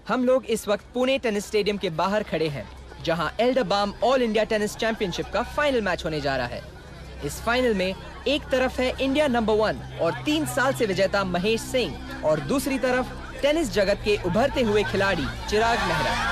हम लोग इस वक्त पुणे टेनिस स्टेडियम के बाहर खड़े हैं, जहां एल्डरबाम ऑल इंडिया टेनिस चैंपियनशिप का फाइनल मैच होने जा रहा है। इस फाइनल में एक तरफ है इंडिया नंबर 1 और 3 साल से विजेता महेश सिंह, और दूसरी तरफ टेनिस जगत के उभरते हुए खिलाड़ी चिराग मेहरा।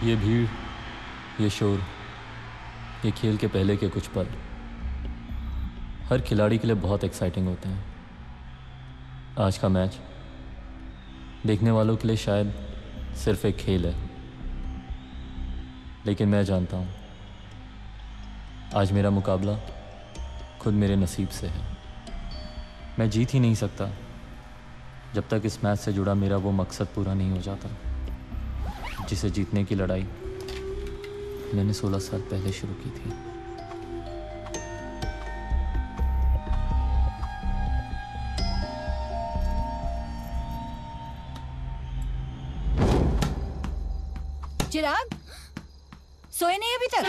ये भीड़, ये शोर, ये खेल के पहले के कुछ पल हर खिलाड़ी के लिए बहुत एक्साइटिंग होते हैं। आज का मैच देखने वालों के लिए शायद सिर्फ एक खेल है, लेकिन मैं जानता हूँ आज मेरा मुकाबला खुद मेरे नसीब से है। मैं जीत ही नहीं सकता जब तक इस मैच से जुड़ा मेरा वो मकसद पूरा नहीं हो जाता जिसे जीतने की लड़ाई मैंने 16 साल पहले शुरू की थी। चिराग, सोए नहीं अभी तक?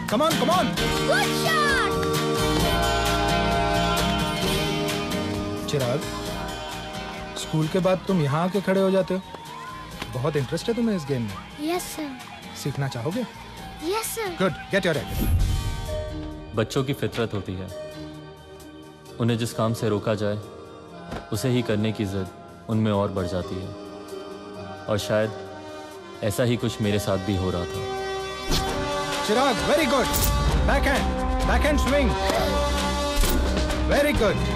Come on, come on! Good shot! Chirag, school के बाद तुम यहाँ आके खड़े हो जाते हो। बहुत इंटरेस्ट है तुम्हें इस गेम में। Yes sir. सीखना चाहोगे? Yes sir. Good, get your racket. बच्चों की फितरत होती है, उन्हें जिस काम से रोका जाए उसे ही करने की जिद उनमें और बढ़ जाती है, और शायद ऐसा ही कुछ मेरे साथ भी हो रहा था। Chirag, very good. Backhand swing. Very good.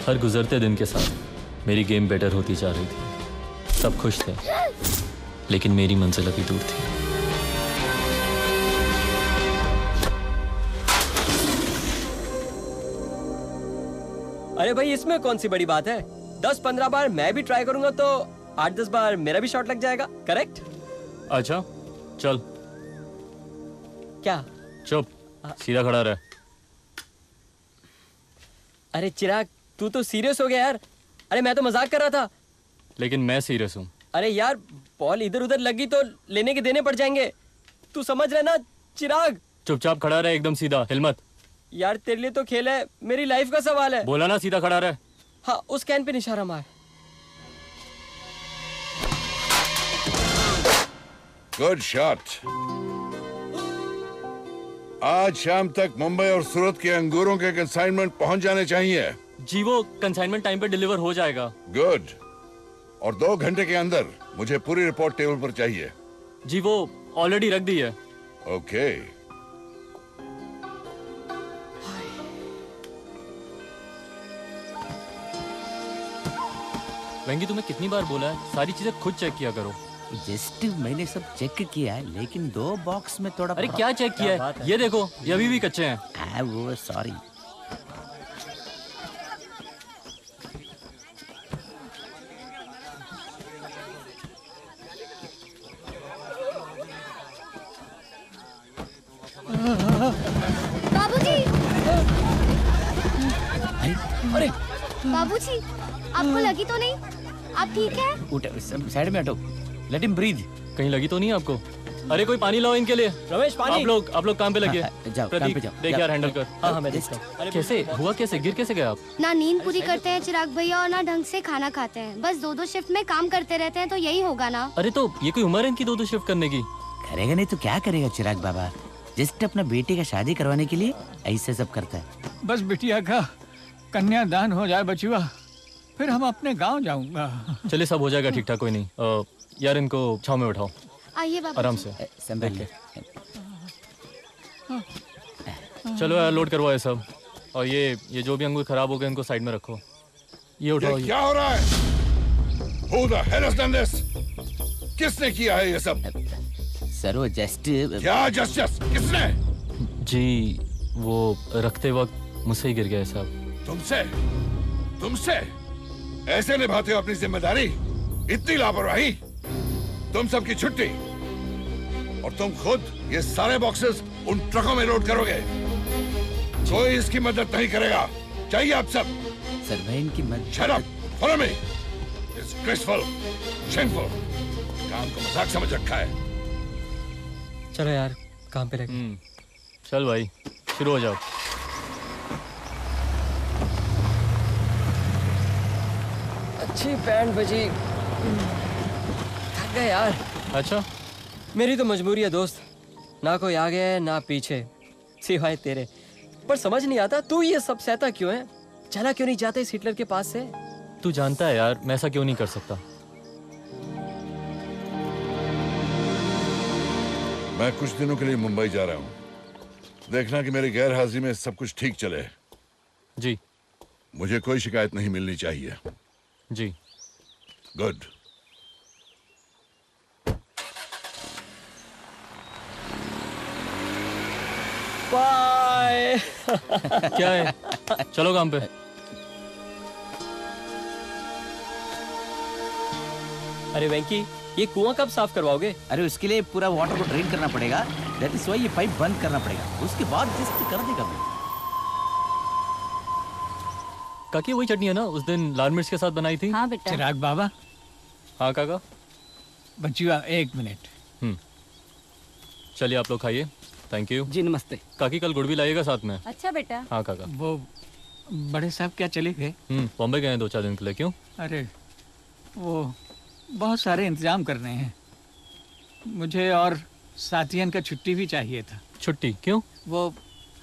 हर गुजरते दिन के साथ मेरी गेम बेटर होती जा रही थी। सब खुश थे, लेकिन मेरी मंजिल अभी दूर थी। अरे भाई, इसमें कौन सी बड़ी बात है? 10-15 बार मैं भी ट्राई करूंगा तो 8-10 बार मेरा भी शॉट लग जाएगा। करेक्ट? अच्छा चल। क्या? चुप, सीधा खड़ा रह। अरे चिराग, तू तो सीरियस हो गया यार। अरे मैं तो मजाक कर रहा था। लेकिन मैं सीरियस हूँ। अरे यार, बॉल इधर उधर लगी तो लेने के देने पड़ जाएंगे। तू समझ रहा ना चिराग? चुपचाप खड़ा रहे, एकदम सीधा, हिल मत। यार तेरे लिए तो खेल है, मेरी लाइफ का सवाल है। बोला ना सीधा खड़ा रहे। हाँ, उस कैन पे इशारा मार। Good shot. आज शाम तक मुंबई और सूरत के अंगूरों के कंसाइनमेंट पहुंच जाने चाहिए। जी, वो कंसाइनमेंट टाइम पे डिलीवर हो जाएगा। गुड। और 2 घंटे के अंदर मुझे पूरी रिपोर्ट टेबल पर चाहिए। जी, वो ऑलरेडी रख दी है। ओके। वेंगी, तुम्हें कितनी बार बोला है सारी चीजें खुद चेक किया करो। जस्ट मैंने सब चेक किया है, लेकिन 2 बॉक्स में थोड़ा। अरे क्या चेक किया है? ये देखो, ये अभी भी कच्चे हैं। वो सॉरी। बाबूजी, अरे बाबूजी, आपको लगी तो नहीं? आप ठीक है? उठ, साइड में हटो। Let him breathe. कहीं लगी तो नहीं आपको? अरे कोई पानी लाओ इनके लिए। रमेश, पानी। आप लोग काम पे लगे। जाओ, काम पे जाओ। देख यार, हैंडल कर। हाँ, मैं देखता हूँ। अरे कैसे हुआ? कैसे गिर कैसे गए आप? ना नींद पूरी करते हैं चिराग भैया, और ना ढंग से खाना खाते हैं। बस 2-2 शिफ्ट में काम करते रहते हैं, तो यही होगा ना। अरे तो ये कोई उम्र है इनकी 2-2 शिफ्ट करने की? करेगा नहीं तो क्या करेगा चिराग बाबा? जस्ट अपना बेटे का शादी करवाने के लिए ऐसे सब करता है। बस बिटिया का कन्यादान हो जाए बचुआ, फिर हम अपने गांव जाऊंगा। चलिए, सब हो जाएगा ठीक ठाक, कोई नहीं। यार इनको छांव में बैठाओ। आइए बाबू। आराम से। संभाल ले। चलो यार, लोड करवाओ ये सब। और ये जो भी अंगूर खराब हो गए इनको साइड में रखो। ये उठाओ। क्या हो रहा है? Who the hell has done this? किसने किया है ये सब? सर वो जस्ट। क्या जस्ट किसने? जी, वो रखते वक्त मुझसे ही गिर गया साहब। तुमसे ऐसे निभाते हो अपनी जिम्मेदारी? इतनी लापरवाही? तुम सबकी छुट्टी, और तुम खुद ये सारे बॉक्सेस उन ट्रकों में लोड करोगे। कोई इसकी मदद नहीं करेगा। चाहिए आप सब। सर मैं इनकी मदद। Shut up! Follow me! Disgraceful! Shameful! काम को मजाक समझ रखा है। चलो यार, काम पे लगे। चल भाई, शुरू हो जाओ। अच्छी बैंड बजी। थक गए यार। अच्छा, मेरी तो मजबूरी है दोस्त, ना कोई आगे है ना पीछे, सिवाय तेरे। पर समझ नहीं आता तू ये सब सहता क्यों है? चला क्यों नहीं जाता इस हिटलर के पास से? तू जानता है यार मैं ऐसा क्यों नहीं कर सकता। मैं कुछ दिनों के लिए मुंबई जा रहा हूँ। देखना कि मेरी गैर हाजिरी में सब कुछ ठीक चले। जी। मुझे कोई शिकायत नहीं मिलनी चाहिए। जी। गुड। बाय। क्या है? चलो काम पे। अरे वेंकी, ये कुआं कब साफ करवाओगे? अरे उसके लिए पूरा वाटर को ड्रेन करना पड़ेगा। दैट इज व्हाई ये पाइप बंद करना पड़ेगा, उसके बाद जस्ट कर देगा मैं। काकी वही चटनी है ना उस दिन लाल मिर्च के साथ बनाई थी? हाँ बेटा। चिराग बाबा। हाँ काका। बचुआ 1 मिनट। चलिए आप लोग खाइए। थैंक यू जी। नमस्ते काकी, कल गुड़ भी लाइएगा साथ में। अच्छा बेटा। हाँ काका। वो बड़े साहब क्या चले गए? बॉम्बे गए हैं 2-4 दिन के लिए। क्यों? अरे वो बहुत सारे इंतजाम करने हैं, मुझे और साथियन का छुट्टी भी चाहिए था। छुट्टी क्यों? वो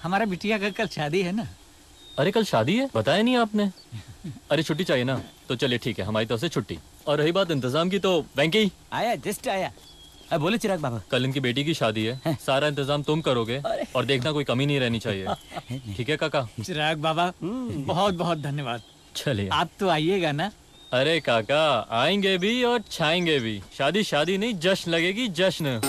हमारा बिटिया का कल शादी है ना। अरे कल शादी है, बताया नहीं आपने? अरे छुट्टी चाहिए ना, तो चलिए ठीक है, हमारी तरफ से छुट्टी। और रही बात इंतजाम की, तो वेंकी आया, जस्ट आया। अब बोले चिराग बाबा। कल इनकी बेटी की शादी है, सारा इंतजाम तुम करोगे और देखना कोई कमी नहीं रहनी चाहिए। ठीक है काका? चिराग बाबा बहुत बहुत धन्यवाद। चलिए। आप तो आइएगा ना? अरे काका आएंगे भी और छाएंगे भी। शादी शादी नहीं, जश्न लगेगी, जश्न।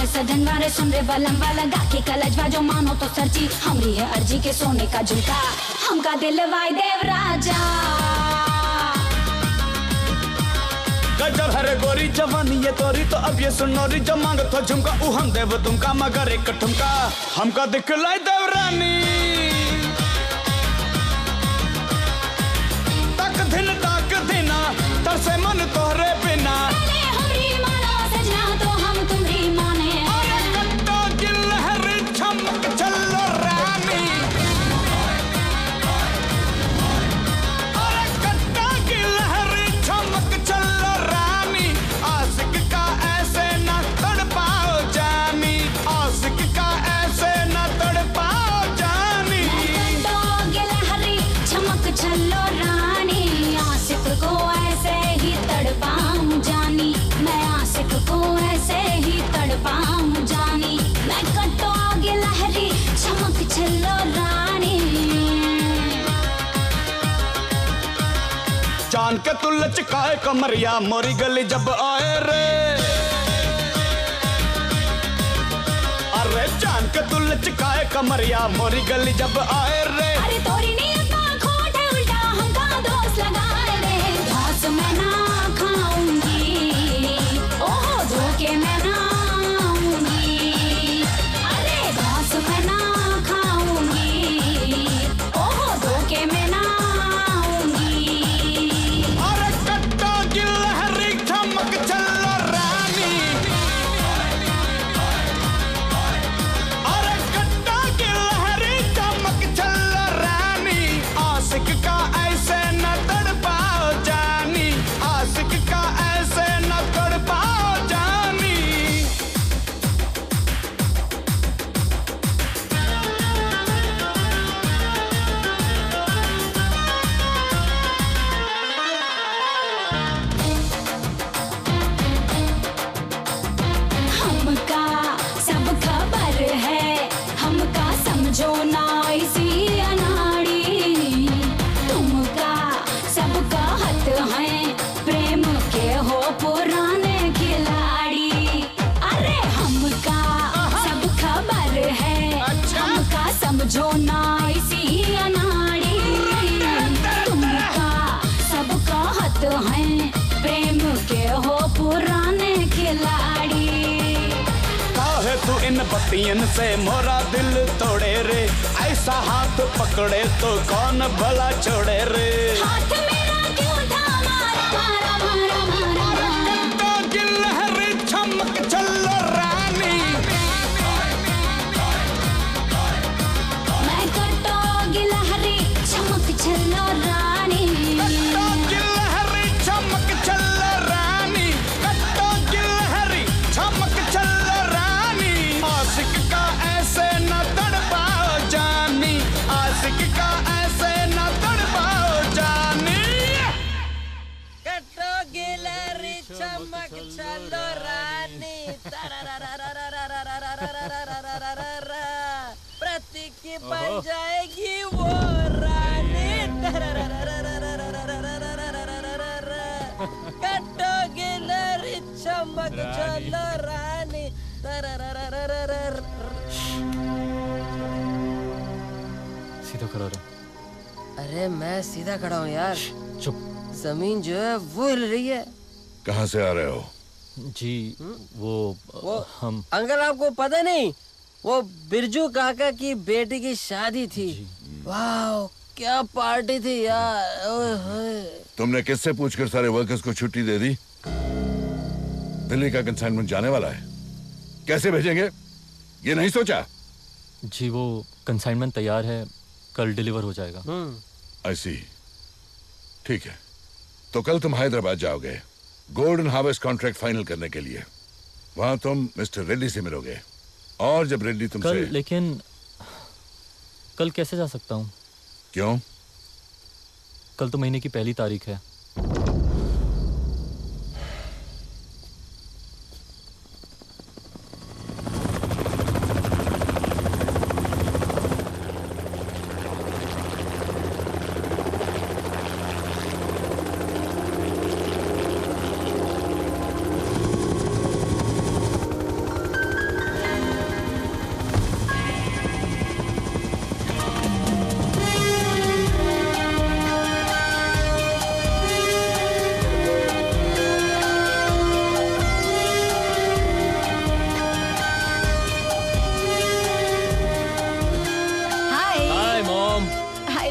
सजन वाले सुन रे बलम वाला गाके कलजवा जो मानो तो सरजी हमरी है अर्जी के सोने का झुमका हमका दिल वाई देव राजा। गजब हरे गोरी जवानी ये तोरी, तो अब ये सुनोरी जो मांग तो झुमका ऊ हम देव तुमका, मगर एक ठुमका हमका दिखलाई देव रानी। तक दिना तरसे मन तोहरे बिना। हमरी मानो सजना तो हम तुम्हारी माने। चलो रानी, अरे कट्टा की लहरी चमक चलो रानी। आशिक का ऐसे न तड़पाओ जानी, आशिक का ऐसे न तड़पाओ जानी। कट्टा की लहरी चमक चलो रानी, आशिक को ऐसे ही तड़पाऊं जानी। मैं आशिक को ऐसे ही तड़पाऊं जानी। मैं कट्टा की लहरी चमक चलो रानी। जान के तू लचकाए कमरिया मोरी गली जब आए रे। अरे जान के तू लचकाए कमरिया मोरी गली जब आए रे। अरे तोरी नीयत ना खोट है उल्टा हमका दोस्त लगाए रे। घास मैं ना खाऊंगी, ओहो धोखे मैं ना आऊंगी। अरे घास मैं ना खाऊंगी, ओहो धोखे मैं ना आऊंगी। अरे कट्टा की लहरी चमक चलो रानी। अरे कट्टा की लहरी चमक चलो रानी। प्रेम के हो पुराने खिलाड़ी। काहे तू इन बत्तियन से मोरा दिल तोड़े रे, ऐसा हाथ पकड़े तो कौन भला छोड़े रे। हाथ मेरा क्यों था मारा मारा मारा मारा कट्टो गिलहरी चमक चलो रानी, मैं कट्टो गिलहरी चमक चलो रानी। कट्टो गिलहरी चमक चलो रानी, कट्टो गिलहरी चमक चलो रानी। आशिक का ऐसे न तड़पाओ जानी, आशिक का ऐसे न तड़पाओ जानी। कट्टो गिलहरी चमक चलो रानी, प्रतीक की बन जाएगी वो रानी। कट्टो गिलहरी चमक चलो रानी। सीधा खड़ा रहो। अरे मैं सीधा खड़ा हूँ यार, चुप। जमीन जो है वो हिल रही है। कहाँ से आ रहे हो? जी वो हम अंकल आपको पता नहीं, वो बिरजू काका की बेटी की शादी थी। वाह क्या पार्टी थी यार। ओए होए। तुमने किससे पूछकर सारे वर्कर्स को छुट्टी दे दी? दिल्ली का कंसाइनमेंट जाने वाला है, कैसे भेजेंगे ये नहीं सोचा? जी वो कंसाइनमेंट तैयार है, कल डिलीवर हो जाएगा। आई सी। ठीक है, तो कल तुम हैदराबाद जाओगे गोल्डन हार्वेस्ट कॉन्ट्रैक्ट फाइनल करने के लिए। वहां तुम मिस्टर रेड्डी से मिलोगे, और जब रेड्डी तुमसे कल, लेकिन कल कैसे जा सकता हूँ? क्यों? कल तो महीने की 1 तारीख है।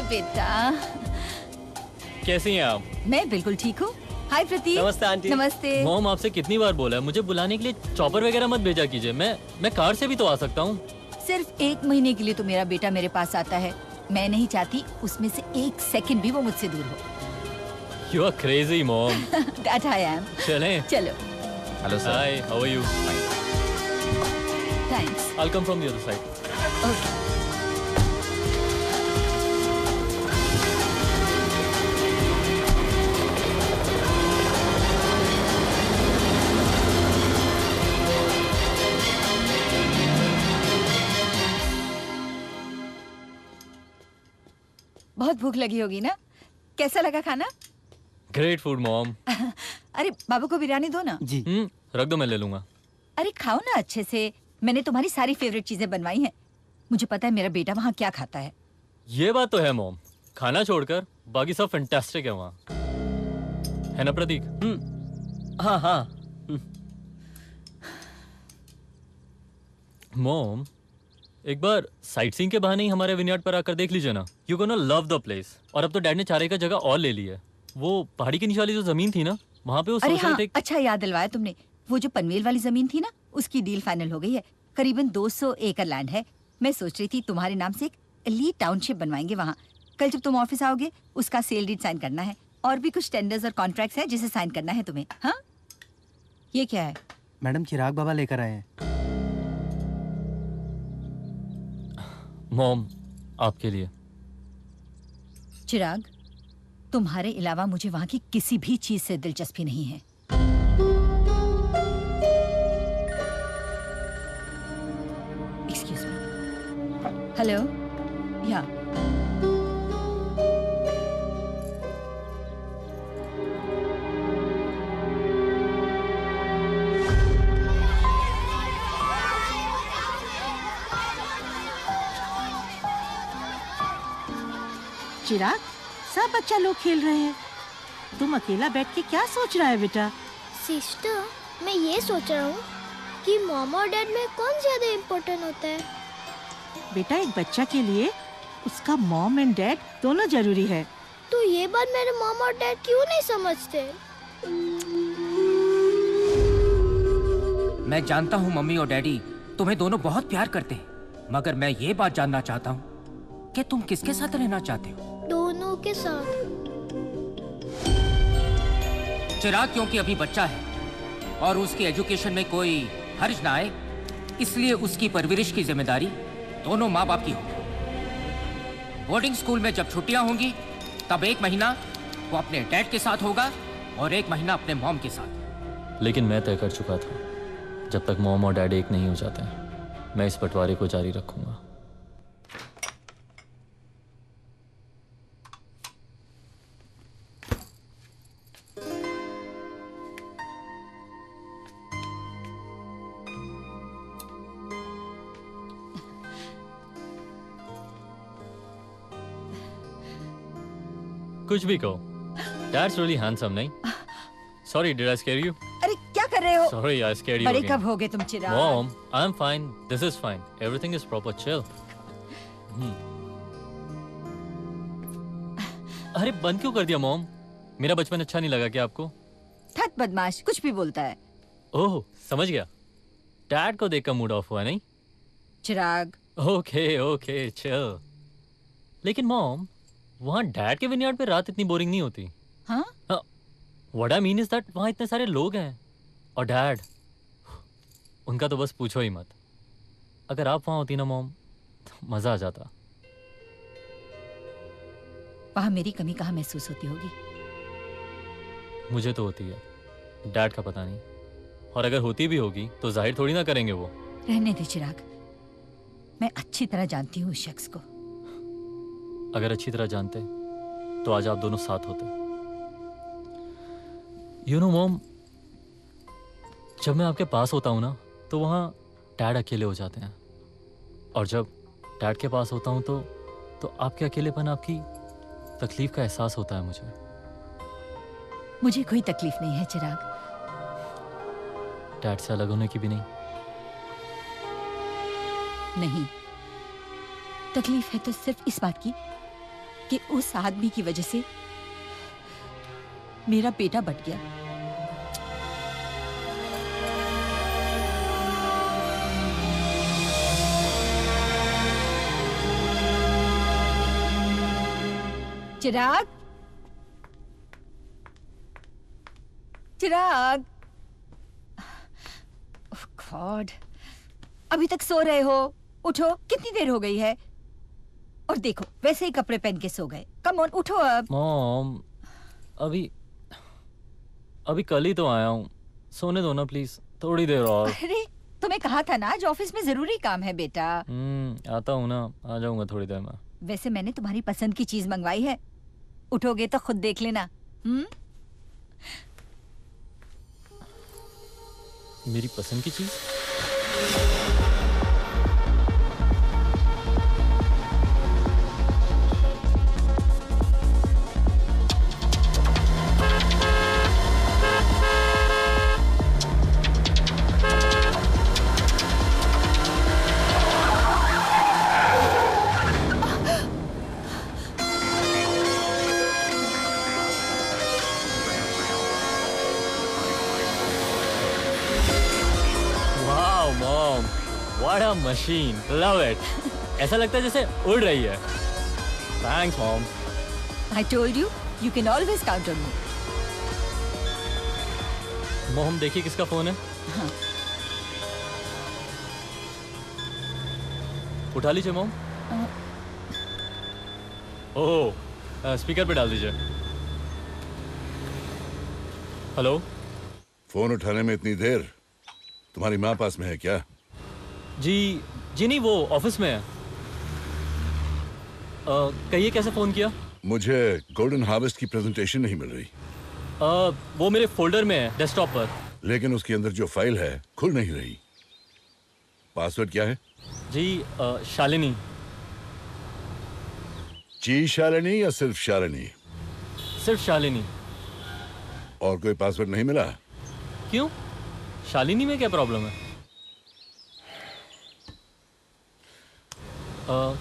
बेटा। कैसी हैं आप? मैं बिल्कुल ठीक हूँ। हाय प्रतीक। नमस्ते आंटी। नमस्ते। मॉम आपसे कितनी बार बोला है मुझे बुलाने के लिए चॉपर वगैरह मत भेजा कीजिए। मैं कार से भी तो आ सकता हूँ। सिर्फ 1 महीने के लिए तो मेरा बेटा मेरे पास आता है। मैं नहीं चाहती उसमें से 1 सेकंड भी वो मुझसे दूर हो। You are crazy mom. That I am. चलें? चलो। Hello sir. Hi, how are you? Thanks. I will come from the other side. Okay. बहुत भूख लगी होगी ना? कैसा लगा खाना? Great food mom. अरे बाबू को बिरयानी दो ना। जी। रख दो, मैं ले लूंगा। अरे खाओ ना अच्छे से। मैंने तुम्हारी सारी फेवरेट चीजें बनवाई हैं। मुझे पता है मेरा बेटा वहाँ क्या खाता है। ये बात तो है मॉम, खाना छोड़कर बाकी सब फैंटास्टिक है वहाँ, है ना प्रतीक? हाँ हाँ। मॉम एक बार साइट सीइंग के बहाने ही हमारे विनयार्ड पर आकर देख लीजिए ना। You gonna love the place. और अब तो डैड ने 4 एकड़ जगह और ले ली है। वो पहाड़ी के नीचे वाली जो जमीन थी ना, वहाँ पे वो अरे सोच रहे हाँ, थे। अच्छा याद दिलवाया तुमने। वो जो पनवेल वाली जमीन थी ना, उसकी डील फाइनल हो गई है। करीबन 200 एकड़ लैंड है। मैं सोच रही थी तुम्हारे नाम से एक एलीट टाउनशिप बनवाएंगे वहाँ। कल जब तुम ऑफिस आओगे उसका सेल डीड साइन करना है, और भी कुछ टेंडर्स और कॉन्ट्रैक्ट्स है जिसे साइन करना है तुम्हें। हाँ, ये क्या है? मैडम चिराग बाबा लेकर आए हैं। मॉम आपके लिए। चिराग, तुम्हारे अलावा मुझे वहाँ की किसी भी चीज से दिलचस्पी नहीं है। Excuse me. हेलो, या चिराग, सब बच्चा लोग खेल रहे हैं। तुम अकेला बैठ के क्या सोच रहा है बेटा? सिस्टर, मैं ये सोच रहा हूँ कि मॉम और डैड में कौन ज्यादा इम्पोर्टेंट होता है। बेटा, एक बच्चा के लिए उसका मॉम एंड डैड दोनों जरूरी है। तो ये बात मेरे मॉम और डैड क्यों नहीं समझते? मैं जानता हूँ मम्मी और डैडी तुम्हें दोनों बहुत प्यार करते हैं, मगर मैं ये बात जानना चाहता हूँ कि तुम किसके साथ रहना चाहते हो? दोनों के साथ। चिराग क्योंकि अभी बच्चा है और उसकी एजुकेशन में कोई हर्ज ना आए, इसलिए उसकी परवरिश की जिम्मेदारी दोनों माँ बाप की होगी। बोर्डिंग स्कूल में जब छुट्टियां होंगी तब 1 महीना वो अपने डैड के साथ होगा और 1 महीना अपने मॉम के साथ। लेकिन मैं तय कर चुका था, जब तक मॉम और डैड एक नहीं हो जाते मैं इस बंटवारे को जारी रखूंगा। कुछ भी कहो, Dad's really handsome, नहीं? Sorry, did I scare you? अरे क्या कर रहे हो? Sorry, I scared you बड़े again. कब हो गए तुम चिराग? Mom, I'm fine. This is fine. Everything is proper. Chill. अरे बंद क्यों कर दिया मॉम? मेरा बचपन अच्छा नहीं लगा क्या आपको? ठग बदमाश, कुछ भी बोलता है। ओह, समझ गया। डैड को देखकर मूड ऑफ हुआ नहीं? चिराग। Okay okay chill. लेकिन मॉम, वहाँ डैड के विनयार्ड पे रात इतनी बोरिंग नहीं होती। हाँ? What I mean is that वहाँ इतने सारे लोग हैं और डैड, उनका तो बस पूछो ही मत। अगर आप वहाँ होती ना मॉम, तो मजा आ जाता। वहाँ मेरी कमी कहाँ महसूस होती होगी? मुझे तो होती है, डैड का पता नहीं। और अगर होती भी होगी तो जाहिर थोड़ी ना करेंगे वो। रहने दे चिराग, मैं अच्छी तरह जानती हूँ उस शख्स को। अगर अच्छी तरह जानते तो आज आप दोनों साथ होते। यू नो मॉम, जब मैं आपके पास होता हूँ ना तो वहाँ डैड अकेले हो जाते हैं, और जब डैड के पास होता हूँ तो आपके अकेलेपन, आपकी तकलीफ का एहसास होता है मुझे। मुझे कोई तकलीफ नहीं है चिराग। डैड से अलग होने की भी नहीं? नहीं, तकलीफ है तो सिर्फ इस बात की कि उस आदमी की वजह से मेरा बेटा बट गया। चिराग, चिराग, गॉड, अभी तक सो रहे हो? उठो, कितनी देर हो गई है? और देखो, वैसे ही कपड़े पहन के सो गए। कम ऑन, उठो अब। मॉम, अभी कल ही तो आया हूँ, सोने दो ना प्लीज, थोड़ी देर और। अरे तुम्हें कहा था ना आज ऑफिस में जरूरी काम है बेटा। आता हूँ ना, आ जाऊंगा थोड़ी देर में। वैसे मैंने तुम्हारी पसंद की चीज मंगवाई है, उठोगे तो खुद देख लेना। मेरी पसंद की चीज? What a machine! Love it. ऐसा लगता है जैसे उड़ रही है। Thanks, Mom. I told you, you can always count on me. Mom, देखिए किसका फोन है? हाँ। उठा लीजिए Mom. ओह, स्पीकर पे डाल दीजिए। हेलो। फोन उठाने में इतनी देर? तुम्हारी माँ पास में है क्या? जी नहीं, वो ऑफिस में है। कहिए कैसे फोन किया? मुझे गोल्डन हार्वेस्ट की प्रेजेंटेशन नहीं मिल रही। वो मेरे फोल्डर में है, डेस्कटॉप पर। लेकिन उसके अंदर जो फाइल है खुल नहीं रही। पासवर्ड क्या है? जी शालिनी। जी शालिनी या सिर्फ शालिनी? सिर्फ शालिनी। और कोई पासवर्ड नहीं मिला? क्यों? शालिनी में क्या प्रॉब्लम है?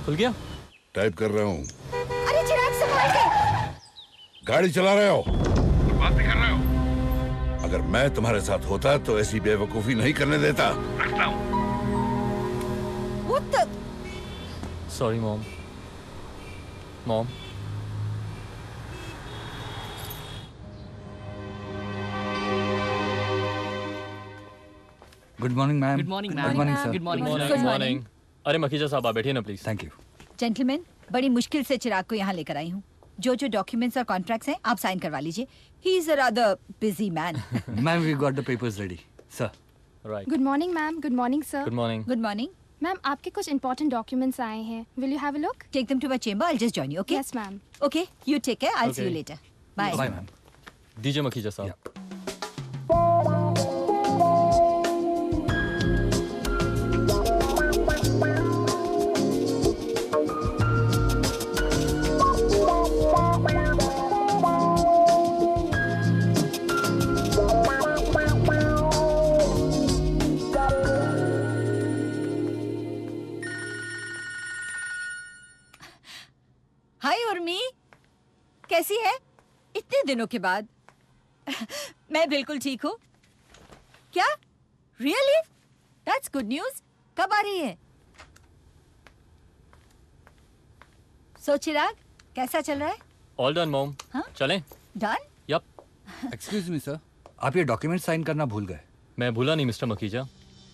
खुल गया? टाइप कर रहा हूँ। अरे चिराग संभाल के। गाड़ी चला रहे हो? बात नहीं कर रहे हो? अगर मैं तुम्हारे साथ होता तो ऐसी बेवकूफी नहीं करने देता। रखता हूँ। Sorry mom. Mom. Good morning ma'am. Good morning ma'am. Good morning sir. Good morning good morning. अरे मखीजा साहब आप बैठिए ना प्लीज। Thank you. जेंटलमैन, बड़ी मुश्किल से चिराग को यहाँ लेकर आई हूँ। जो डॉक्यूमेंट्स और कॉन्ट्रैक्ट्स हैं आप साइन करवा लीजिए। He is a rather busy man. Ma'am we got the papers ready sir. Right. Good morning ma'am. Good morning sir. Good morning. Good morning ma'am, आपके कुछ इंपॉर्टेंट डॉक्यूमेंट्स आए हैं। Will you have a look? Take them to my chamber. I will just join you. Okay? Yes ma'am. Okay, you take care. I will see you Okay. Later. Bye. Bye ma'am. दीजिए मखीजा साहब। हाय उर्मी, कैसी है? इतने दिनों के बाद। मैं बिल्कुल ठीक हूँ। क्या? रियली? That's good news. कब आ रही है? सो चिराग, कैसा चल रहा है? All done mom. हाँ? चलें? Done? Yup. Excuse me sir, आप ये डॉक्यूमेंट साइन करना भूल गए। मैं भूला नहीं मिस्टर मखीजा।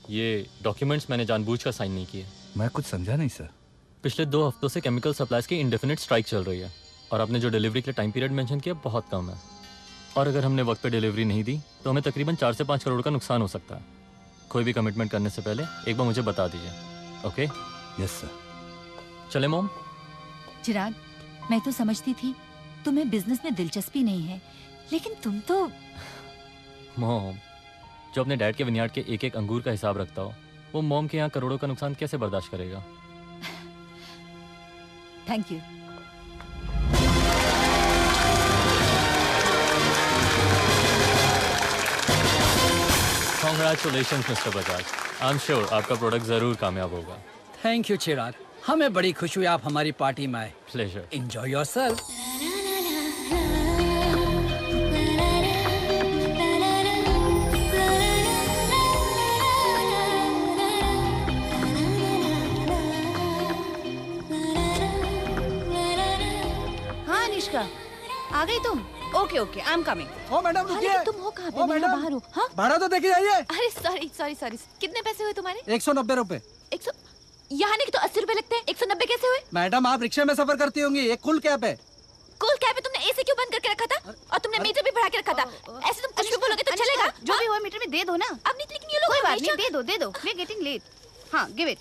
ये डॉक्यूमेंट्स मैंने जानबूझकर साइन नहीं किए। मैं कुछ समझा नहीं सर। पिछले 2 हफ्तों से केमिकल सप्लाईज की इंडेफिनिट स्ट्राइक चल रही है और आपने जो डिलीवरी के लिए टाइम पीरियड मेंशन किया बहुत कम है। और अगर हमने वक्त पे डिलीवरी नहीं दी तो हमें तकरीबन 4 से 5 करोड़ का नुकसान हो सकता है। कोई भी कमिटमेंट करने से पहले एक बार मुझे बता दीजिए। ओके? Yes sir. चले मॉम? चिराग, मैं तो समझती थी तुम्हें बिजनेस में दिलचस्पी नहीं है, लेकिन तुम तो। मॉम, जो अपने डैड के विनयार्ड के एक एक अंगूर का हिसाब रखता हो वो मॉम के यहाँ करोड़ों का नुकसान कैसे बर्दाश्त करेगा? Thank you. Congratulations mister Bajaj. I am sure आपका प्रोडक्ट जरूर कामयाब होगा। थैंक यू चिराग, हमें बड़ी खुशी हुई आप हमारी पार्टी में आए। प्लेजर। Enjoy yourself. हाँ निष्का, आ गई तुम? Okay okay, I am coming. Oh madam रुकिए। तुम हो कहाँ पे? ओ मैं मैडम, बाहर हूँ। हाँ? भाड़ा तो देखिए जाइए। अरे सॉरी सॉरी सॉरी, कितने पैसे हुए तुम्हारे? 190 रुपए। 100? यहाँ नहीं तो 80 रुपए लगते हैं। 190 कैसे हुए? मैडम आप रिक्शे में सफर करती होंगी, एक कुल कैब है। कूल कैब है, तुमने एसी क्यों बंद करके रखा था? और तुमने मीटर भी बढ़ा के रखा था। ऐसे तुम कुछ भी बोलोगे तो चलेगा? जो भी हुआ मीटर में दे दो ना। अब नहीं, लेकिन ये लोग कोई बात हमेशा- नहीं, दे दो। We are getting late. हाँ, गिव इट।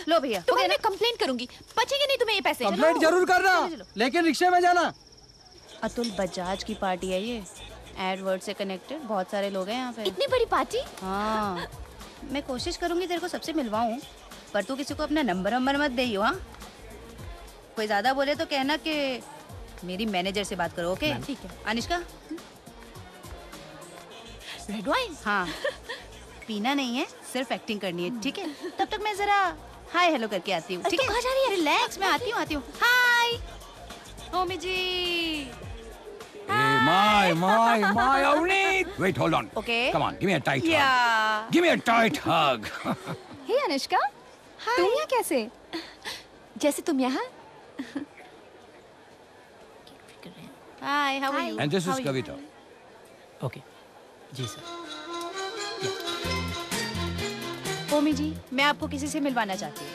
लो भैया। तुम्हें मैं कंप्लेंट करूंगी, बचेंगे नहीं तुम्हें ये पैसे। कंप्लेंट जरूर करना, लेकिन रिक्शे में जाना। अतुल बजाज की पार्टी है ये, एडवर्ड से कनेक्टेड। बहुत सारे लोग हैं यहाँ पे। इतनी बड़ी पार्टी? हाँ, मैं कोशिश करूंगी तेरे को सबसे मिलवाऊं, पर तू किसी को अपना नंबर मत दे। हाँ, कोई ज्यादा बोले तो कहना कि मेरी मैनेजर से बात करो। ओके? ठीक है। Anishka, red wine? हाँ, पीना नहीं है, सिर्फ एक्टिंग करनी है, ठीक है? तब तक मैं जरा हाय हेलो करके आती हूँ, ठीक है? कहाँ जा रही है? रिलैक्स, मैं आती हूँ। हाय ओमी जी। My Avneet! Wait, hold on. Okay. Come on, give me a tight Yeah. hug. Give me a tight hug. हे अनुष्का, तुम यहाँ कैसे? जैसे तुम यहाँ। Hi, how are you? And this is Kavita. Okay जी सर। ओमी जी, मैं आपको किसी से मिलवाना चाहती हूँ।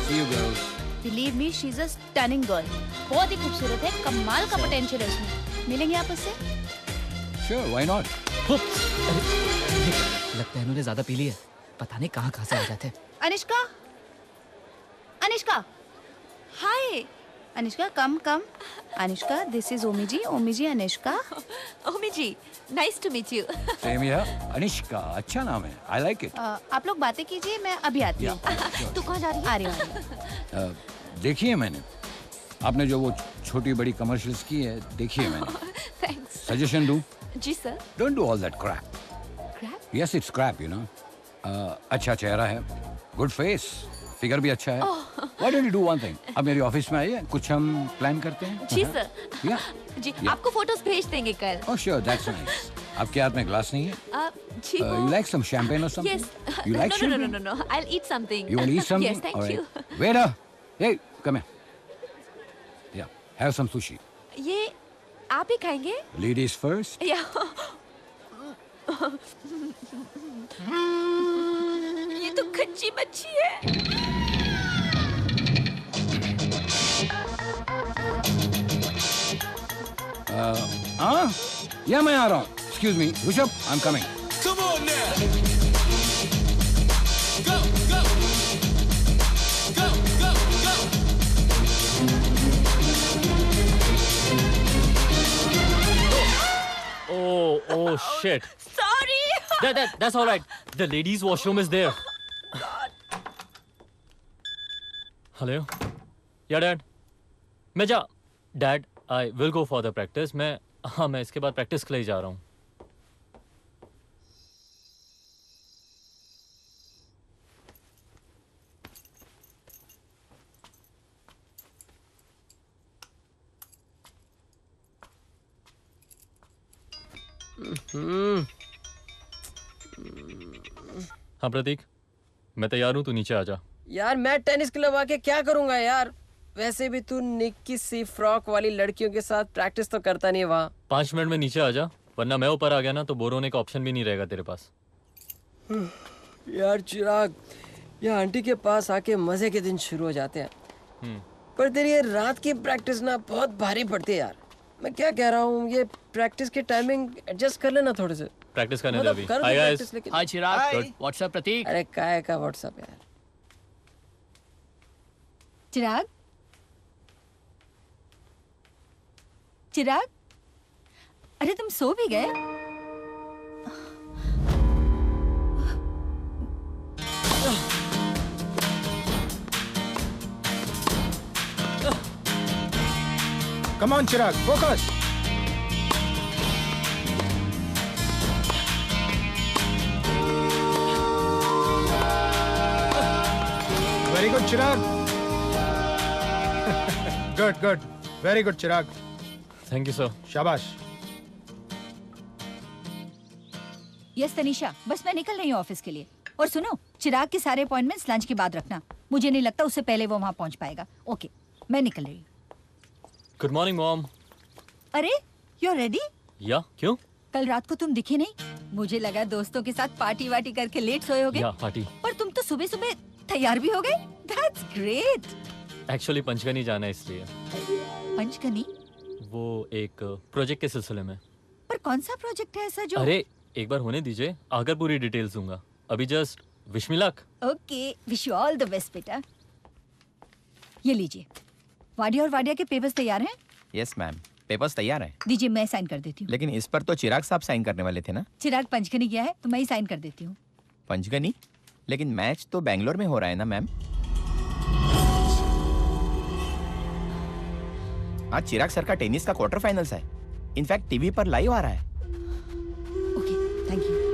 See you girls. Believe me, she is a stunning girl. बहुत ही खूबसूरत है, कमाल का पोटेंशियल है उसमें। मिलेंगे आप उससे? Sure, why not? लगता है इन्होंने ज्यादा पी ली है, पता नहीं कहाँ से आ जाते हैं। Anishka, Anishka, hi Anishka, come come. Anishka, this is Omi ji, Anishka. Omi ji, nice to meet you. Same here. Anishka, अच्छा नाम है. I like it. आप लोग बातें कीजिए, मैं अभी आती हूँ। तू कहाँ जा रही है? आ रही हूँ। देखी है मैंने, आपने जो वो छोटी बड़ी कमर्शियल्स की है, देखी है मैंने। थैंक्स। सजेशन दूं? जी sir. Don't do all that crap. Crap? Yes, it's crap, you know. अच्छा चेहरा है, good face, फिगर भी अच्छा है. Why don't you do one thing? अब मेरे ऑफिस में आइए, कुछ हम प्लान करते हैं. जी सर। Yeah. जी Yeah. आपको फोटोज भेज देंगे कल। Oh sure, that's nice. आपके हाथ में ग्लास नहीं है? जी You like some champagne or something? Yes. You like no, champagne? no. I'll eat something. You want to eat something? Yes, thank All you. right. Waiter, hey, come here. Yeah, have some sushi. ये आप ही खाएंगे? Ladies first. या ये तो कच्ची मच्छी है। हाँ? या मैं आ रहा हूँ. Excuse me, Rishabh, I'm coming. Come on now. Go, go. Go, go, go. Oh, shit. Sorry. That's all right. The ladies' washroom is there. Hello? Yeah, Dad. Dad, I will go for the practice. मैं इसके बाद practice के लिए जा रहा हूँ. हाँ प्रतीक, मैं तैयार हूँ, तू नीचे आ जा. यार मैं टेनिस क्लब आके क्या करूंगा यार? वैसे भी तू निक्की सी फ्रॉक वाली लड़कियों के साथ प्रैक्टिस तो करता नहीं वहाँ. 5 मिनट में नीचे आ जा, वरना मैं ऊपर आ गया ना तो बोर होने का ऑप्शन भी नहीं रहेगा तेरे पास. यार चिराग, ये आंटी के पास आके मजे के दिन शुरू हो जाते हैं. पर तेरी ये रात की प्रैक्टिस ना बहुत भारी पड़ती है यार. मैं क्या कह रहा हूँ, ये प्रैक्टिस की टाइमिंग एडजस्ट कर लेना थोड़े से. प्रैक्टिस करने दे अभी. Hi guys. Hi Chirag. What's up Prateek. अरे काय का व्हाट्सएप यार. चिराग, चिराग, अरे तुम सो भी गए? Come on, Chirag, focus. Very good, Chirag. Good. Very good, Chirag. Thank you, sir. शाबाश. यस तनीषा, बस मैं निकल रही हूँ ऑफिस के लिए. और सुनो, चिराग के सारे अपॉइंटमेंट्स लंच के बाद रखना. मुझे नहीं लगता उससे पहले वो वहाँ पहुँच पाएगा. ओके, मैं निकल रही हूँ. Good morning mom. अरे, यू आर रेडी? या क्यों? कल रात को तुम दिखे नहीं. मुझे लगा दोस्तों के साथ पार्टी वार्टी करके लेट सोए होगे. या पार्टी. पर तुम तो सुबह सुबह तैयार भी हो गए. That's great. एक्चुअली पंचगनी जाना है इसलिए. पंचगनी? वो एक प्रोजेक्ट के सिलसिले में. पर कौन सा प्रोजेक्ट है ऐसा जो? अरे एक बार होने दीजिए, आकर पूरी डिटेल्स दूंगा. अभी just wish me luck. Okay, wish you all the best बेटा. ये लीजिए, वाडिया और वाडिया के पेपर्स तैयार हैं? यस मैम, पेपर्स तैयार हैं. दीजिए, मैं साइन कर देती हूँ. लेकिन इस पर तो चिराग साहब साइन करने वाले थे ना? चिराग पंचगनी गया है तो मैं ही साइन कर देती हूँ. पंचगनी? लेकिन मैच तो बेंगलोर में हो रहा है ना मैम? आज चिराग सर का टेनिस का क्वार्टर फाइनल्स है. इनफैक्ट टीवी पर लाइव आ रहा है. Okay, thank you.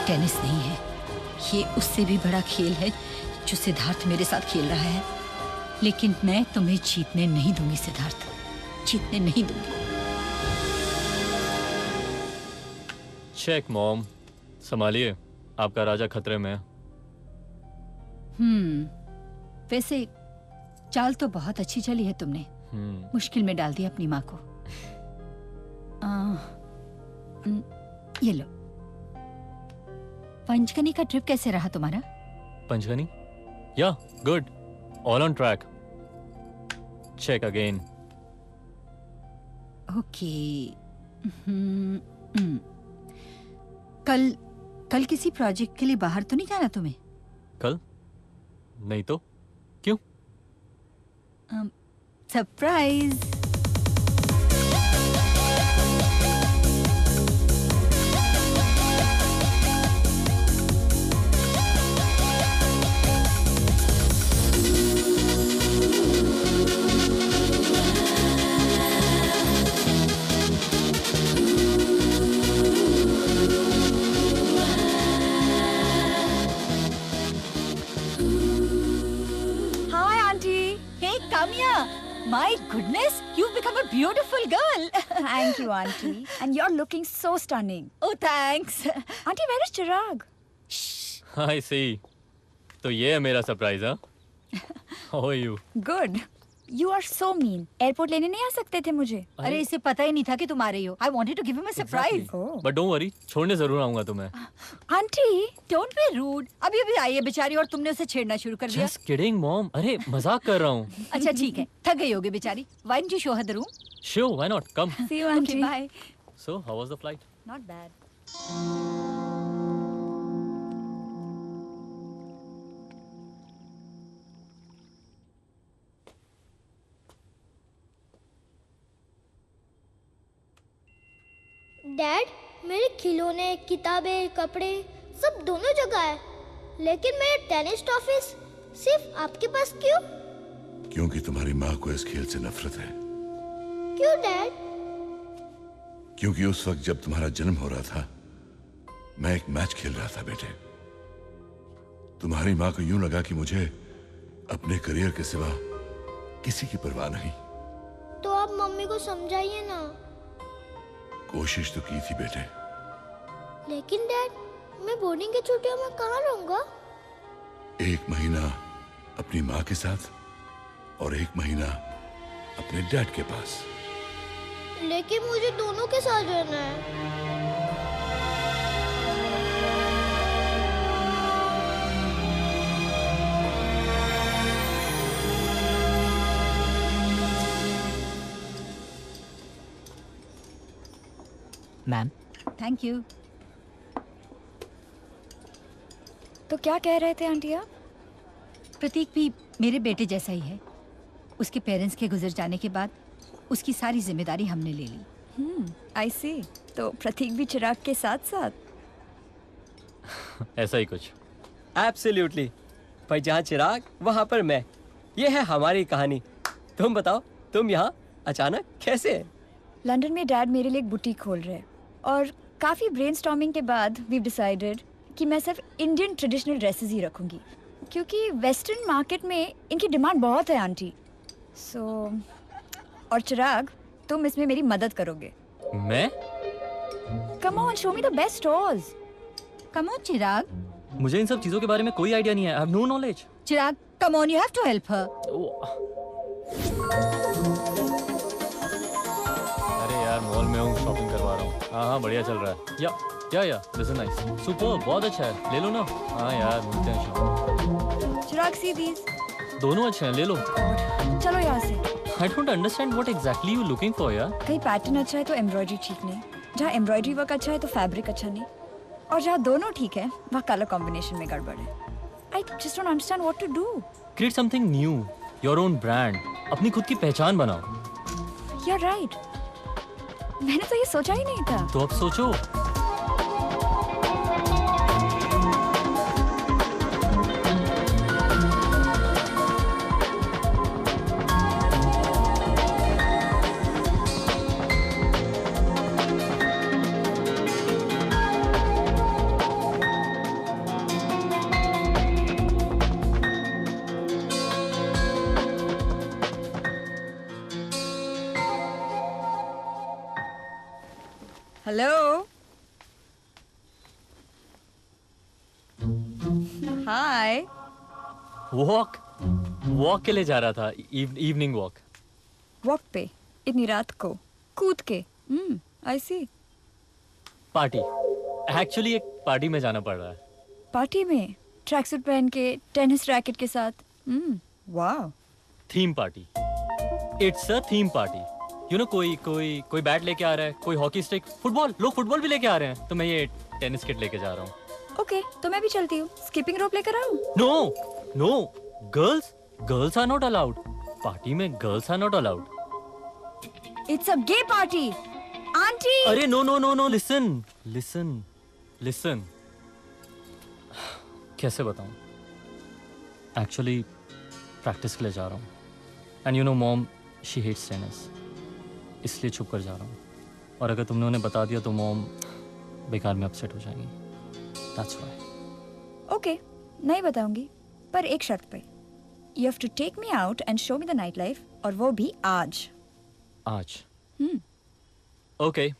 टेनिस नहीं है, ये उससे भी बड़ा खेल है जो सिद्धार्थ मेरे साथ खेल रहा है. लेकिन मैं तुम्हें जीतने नहीं दूंगी सिद्धार्थ, जीतने नहीं दूंगी. चेक मॉम, संभालिए, आपका राजा खतरे में है. वैसे चाल तो बहुत अच्छी चली है तुमने। मुश्किल में डाल दिया अपनी माँ को। ये लो। पंचगनी का ट्रिप कैसे रहा तुम्हारा? पंचगनी? या good, all on track. Check again. Okay. कल किसी प्रोजेक्ट के लिए बाहर तो नहीं जाना तुम्हें? कल? नहीं तो क्यों? Surprise. My goodness, you've become a beautiful girl. Thank you, Auntie. And you're looking so stunning. Oh, thanks. Auntie, where is Chirag? I see. तो ये है मेरा सरप्राइज, हाँ? How are you? Good. You are so mean. Airport लेने नहीं आ सकते थे मुझे? अरे इसे पता ही नहीं था कि तुम आ रही हो. I wanted to give him a surprise. But don't worry, छोड़ने जरूर आऊंगा तुम्हें. Auntie, don't be rude. अभी आई है बेचारी और तुमने उसे छेड़ना शुरू कर दिया. Just kidding, mom. अरे मजाक कर रहा हूँ. अच्छा ठीक है, थक गई होगी बेचारी. Why don't you show her the room? Sure, why not? Come. See you, Auntie. Okay, bye. So, how was the flight? Not bad. Dad, मेरे खिलौने, किताबें, कपड़े सब दोनों जगह है, लेकिन मेरे टेनिस टॉफीज सिर्फ आपके पास क्यों? क्योंकि तुम्हारी माँ को इस खेल से नफरत है। क्यों डैड? क्योंकि उस वक्त जब तुम्हारा जन्म हो रहा था, मैं एक मैच खेल रहा था बेटे। तुम्हारी माँ को यूं लगा कि मुझे अपने करियर के सिवा किसी की परवाह नहीं। तो आप मम्मी को समझाइए ना। कोशिश तो की थी बेटे। लेकिन डैड, मैं बोर्डिंग की छुट्टियों में कहाँ रहूंगा? 1 महीना अपनी माँ के साथ और 1 महीना अपने डैड के पास। लेकिन मुझे दोनों के साथ रहना है। मैम। Thank you. तो क्या कह रहे थे आंटी आप? प्रतीक भी मेरे बेटे जैसा ही है। उसके पेरेंट्स के गुजर जाने के बाद उसकी सारी जिम्मेदारी हमने ले ली। आई सी। तो प्रतीक भी चिराग के साथ साथ? ऐसा ही कुछ। एब्सोल्युटली। पर जहाँ चिराग वहाँ पर मैं। ये है हमारी कहानी। तुम बताओ, तुम यहाँ अचानक कैसे? लंदन में डैड मेरे लिए एक बुटीक खोल रहे हैं और काफ़ी ब्रेनस्टॉर्मिंग के बाद वी डिसाइडेड कि मैं सिर्फ इंडियन ट्रेडिशनल ड्रेसेस ही रखूँगी, क्योंकि वेस्टर्न मार्केट में इनकी डिमांड बहुत है आंटी। और चिराग, तुम इसमें मेरी मदद करोगे। मैं? Come on, show me the best stores. Come on Chirag. मुझे इन सब चीजों के बारे में कोई आइडिया नहीं है। I have no knowledge. Chirag, come on, you have to help her. अरे यार, मॉल में हूँ, शॉपिंग करवा रहा हूँ। हाँ, बढ़िया चल रहा है। या दिस इज नाइस। सुपर, बहुत अच्छा है। ले लो ना। हाँ यार, मिलते हैं शाम। चिराग, सी दीस। दोनों अच्छे हैं, ले लो। चलो यहाँ से। I don't understand what exactly you looking for, यार। कहीं पैटर्न अच्छा है तो एम्ब्रॉयडरी ठीक नहीं, जहाँ एम्ब्रॉयडरी वर्क अच्छा है तो फैब्रिक अच्छा नहीं, और जहाँ दोनों ठीक है वहाँ कलर कॉम्बिनेशन में गड़बड़ है। I just don't understand what to do. Create something new, your own brand. अपनी खुद की पहचान बनाओ। You're right. मैंने तो ये सोचा ही नहीं था। तो अब सोचो। Hello. Hi. वॉक के लिए जा रहा था, इवनिंग वॉक। वॉक पे इतनी रात को कूद के? आई सी। पार्टी, एक्चुअली एक पार्टी में जाना पड़ रहा है। पार्टी में ट्रैक सूट पहन के टेनिस रैकेट के साथ? वाह। Theme party, it's a theme party. You know, कोई बैट लेके आ रहा है, कोई हॉकी स्टिक, फुटबॉल, लोग फुटबॉल भी लेके आ रहे हैं, तो मैं ये टेनिस किट लेके जा रहा हूँ। ओके, तो मैं भी चलती हूँ। स्किपिंग रोप लेकर आऊँ? No, girls are not allowed. Party में girls are not allowed. It's a gay party aunty. अरे नो, लिसन। कैसे बताऊं? एक्चुअली प्रैक्टिस के लिए जा रहा हूँ। And you know mom, she hates tennis, इसलिए छुप कर जा रहा हूँ। और अगर तुमने उन्हें बता दिया तो मॉम बेकार में अपसेट हो जाएंगी। That's why. ओके, नहीं बताऊंगी, पर एक शर्त पे। You have to take me out and show me the night life, और वो भी आज। ओके।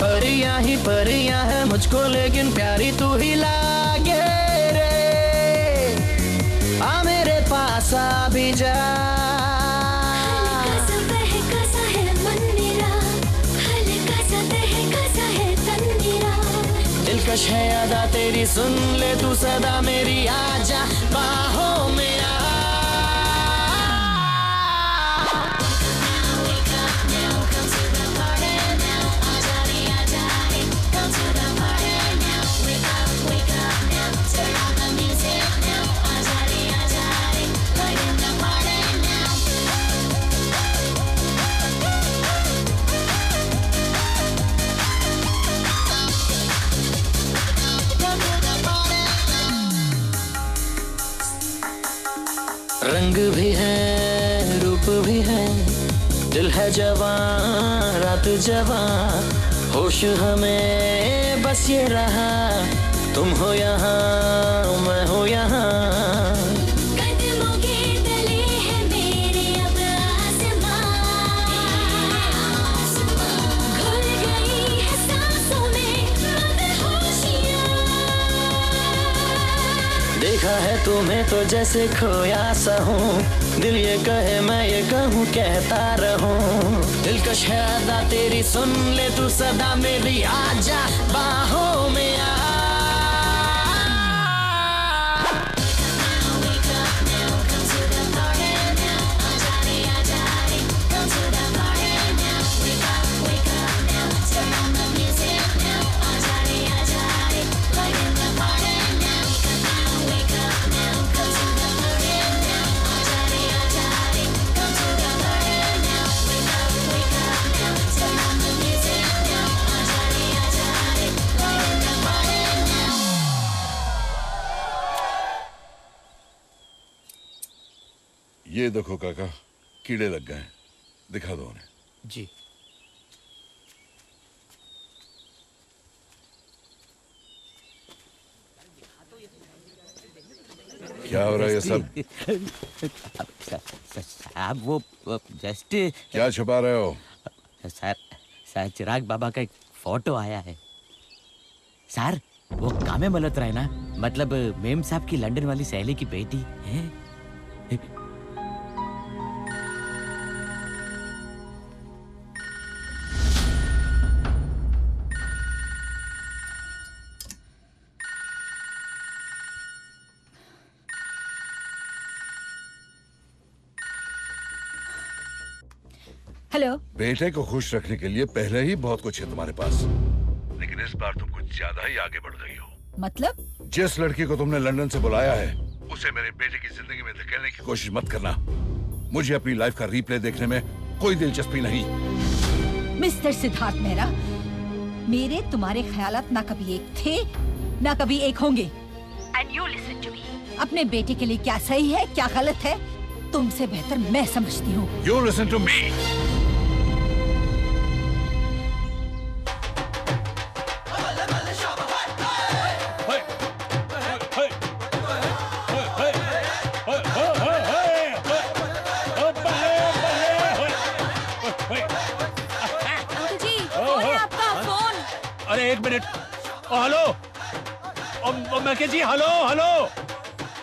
परियां ही परियां है मुझको, लेकिन प्यारी तू ही लागे रे। आ मेरे पास आ भी जा। दिलकश है अदा तेरी, सुन ले तू सदा मेरी, आजा बाहों में आ। रंग भी है, रूप भी है, दिल है जवां, रात जवां, होश हमें बस ये रहा, तुम हो यहाँ, मैं हो यहाँ। कदमों के तले है मेरे अब आसमां, घुल गई है सांसों में मदहोशियाँ। देखा है तुम्हें तो जैसे खोया सा हूँ, दिल ये कहे मैं ये कहूँ, कहता रहूँ। दिलकश है अदा तेरी, सुन ले तू सदा मेरी, आजा बाहों में आ। ये देखो काका, कीड़े लग गए, दिखा दो उन्हें। जी। क्या हो रहा है ये सब? साहब वो जस्ट। क्या छुपा रहे हो? सर चिराग बाबा का एक फोटो आया है। सर वो कामे मल्होत्रा है ना, मतलब मेम साहब की लंदन वाली सहेली की बेटी है। हेलो। बेटे को खुश रखने के लिए पहले ही बहुत कुछ है तुम्हारे पास, लेकिन इस बार तुम कुछ ज्यादा ही आगे बढ़ गई हो। मतलब? जिस लड़की को तुमने लंदन से बुलाया है, उसे मेरे बेटे की जिंदगी में धकेलने की कोशिश मत करना। मुझे अपनी लाइफ का रीप्ले देखने में कोई दिलचस्पी नहीं। मिस्टर सिद्धार्थ मेहरा, मेरे तुम्हारे ख्यालात ना कभी एक थे ना कभी एक होंगे। And you listen to me. अपने बेटे के लिए क्या सही है क्या गलत है तुमसे बेहतर मैं समझती हूँ। You listen to me. Uncle ji phone है आपका फोन। अरे एक मिनट। हेलो मैके जी, हेलो हेलो।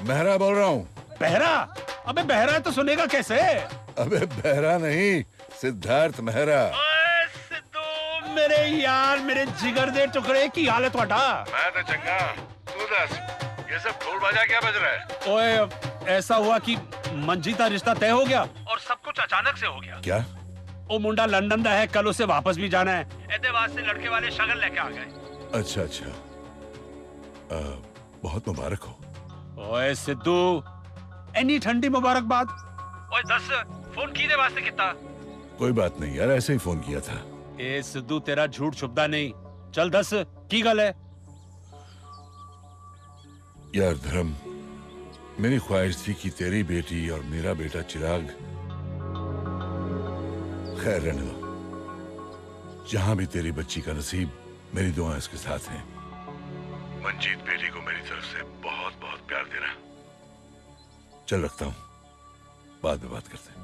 मेहरा बोल रहा हूँ। बहरा? अबे बहरा है तो सुनेगा कैसे? अबे बहरा नहीं, सिद्धार्थ मेहरा। सिद्धू मेरे यार, मेरे जिगर दे टुकड़े की हालत वाटा। मैं तो चंगा, तू दस, ये सब ढोल बाजा क्या बज रहा है? ओए ऐसा हुआ कि मंजीत का रिश्ता तय हो गया और सब कुछ अचानक से हो गया। क्या? वो मुंडा लंदन दा है, कल उसे वापस भी जाना है। ऐसे वास्ते लड़के वाले शगन लेके आ गए। अच्छा अच्छा, बहुत मुबारक हो। ओए सिद्धू, एनी ठंडी मुबारकबाद। ओए दस फोन कीदे वास्ते किता? कोई बात नहीं यार, ऐसे ही फोन किया था। ए सिद्धू तेरा झूठ छुपदा नहीं। चल दस की गल है? यार धर्म, मेरी ख्वाहिश थी कि तेरी बेटी और मेरा बेटा चिराग, खैर रहने दो, जहां भी तेरी बच्ची का नसीब, मेरी दुआएं इसके साथ हैं। मंजीत बेटी को मेरी तरफ से बहुत बहुत प्यार देना। चल रखता हूं, बाद में बात करते हैं।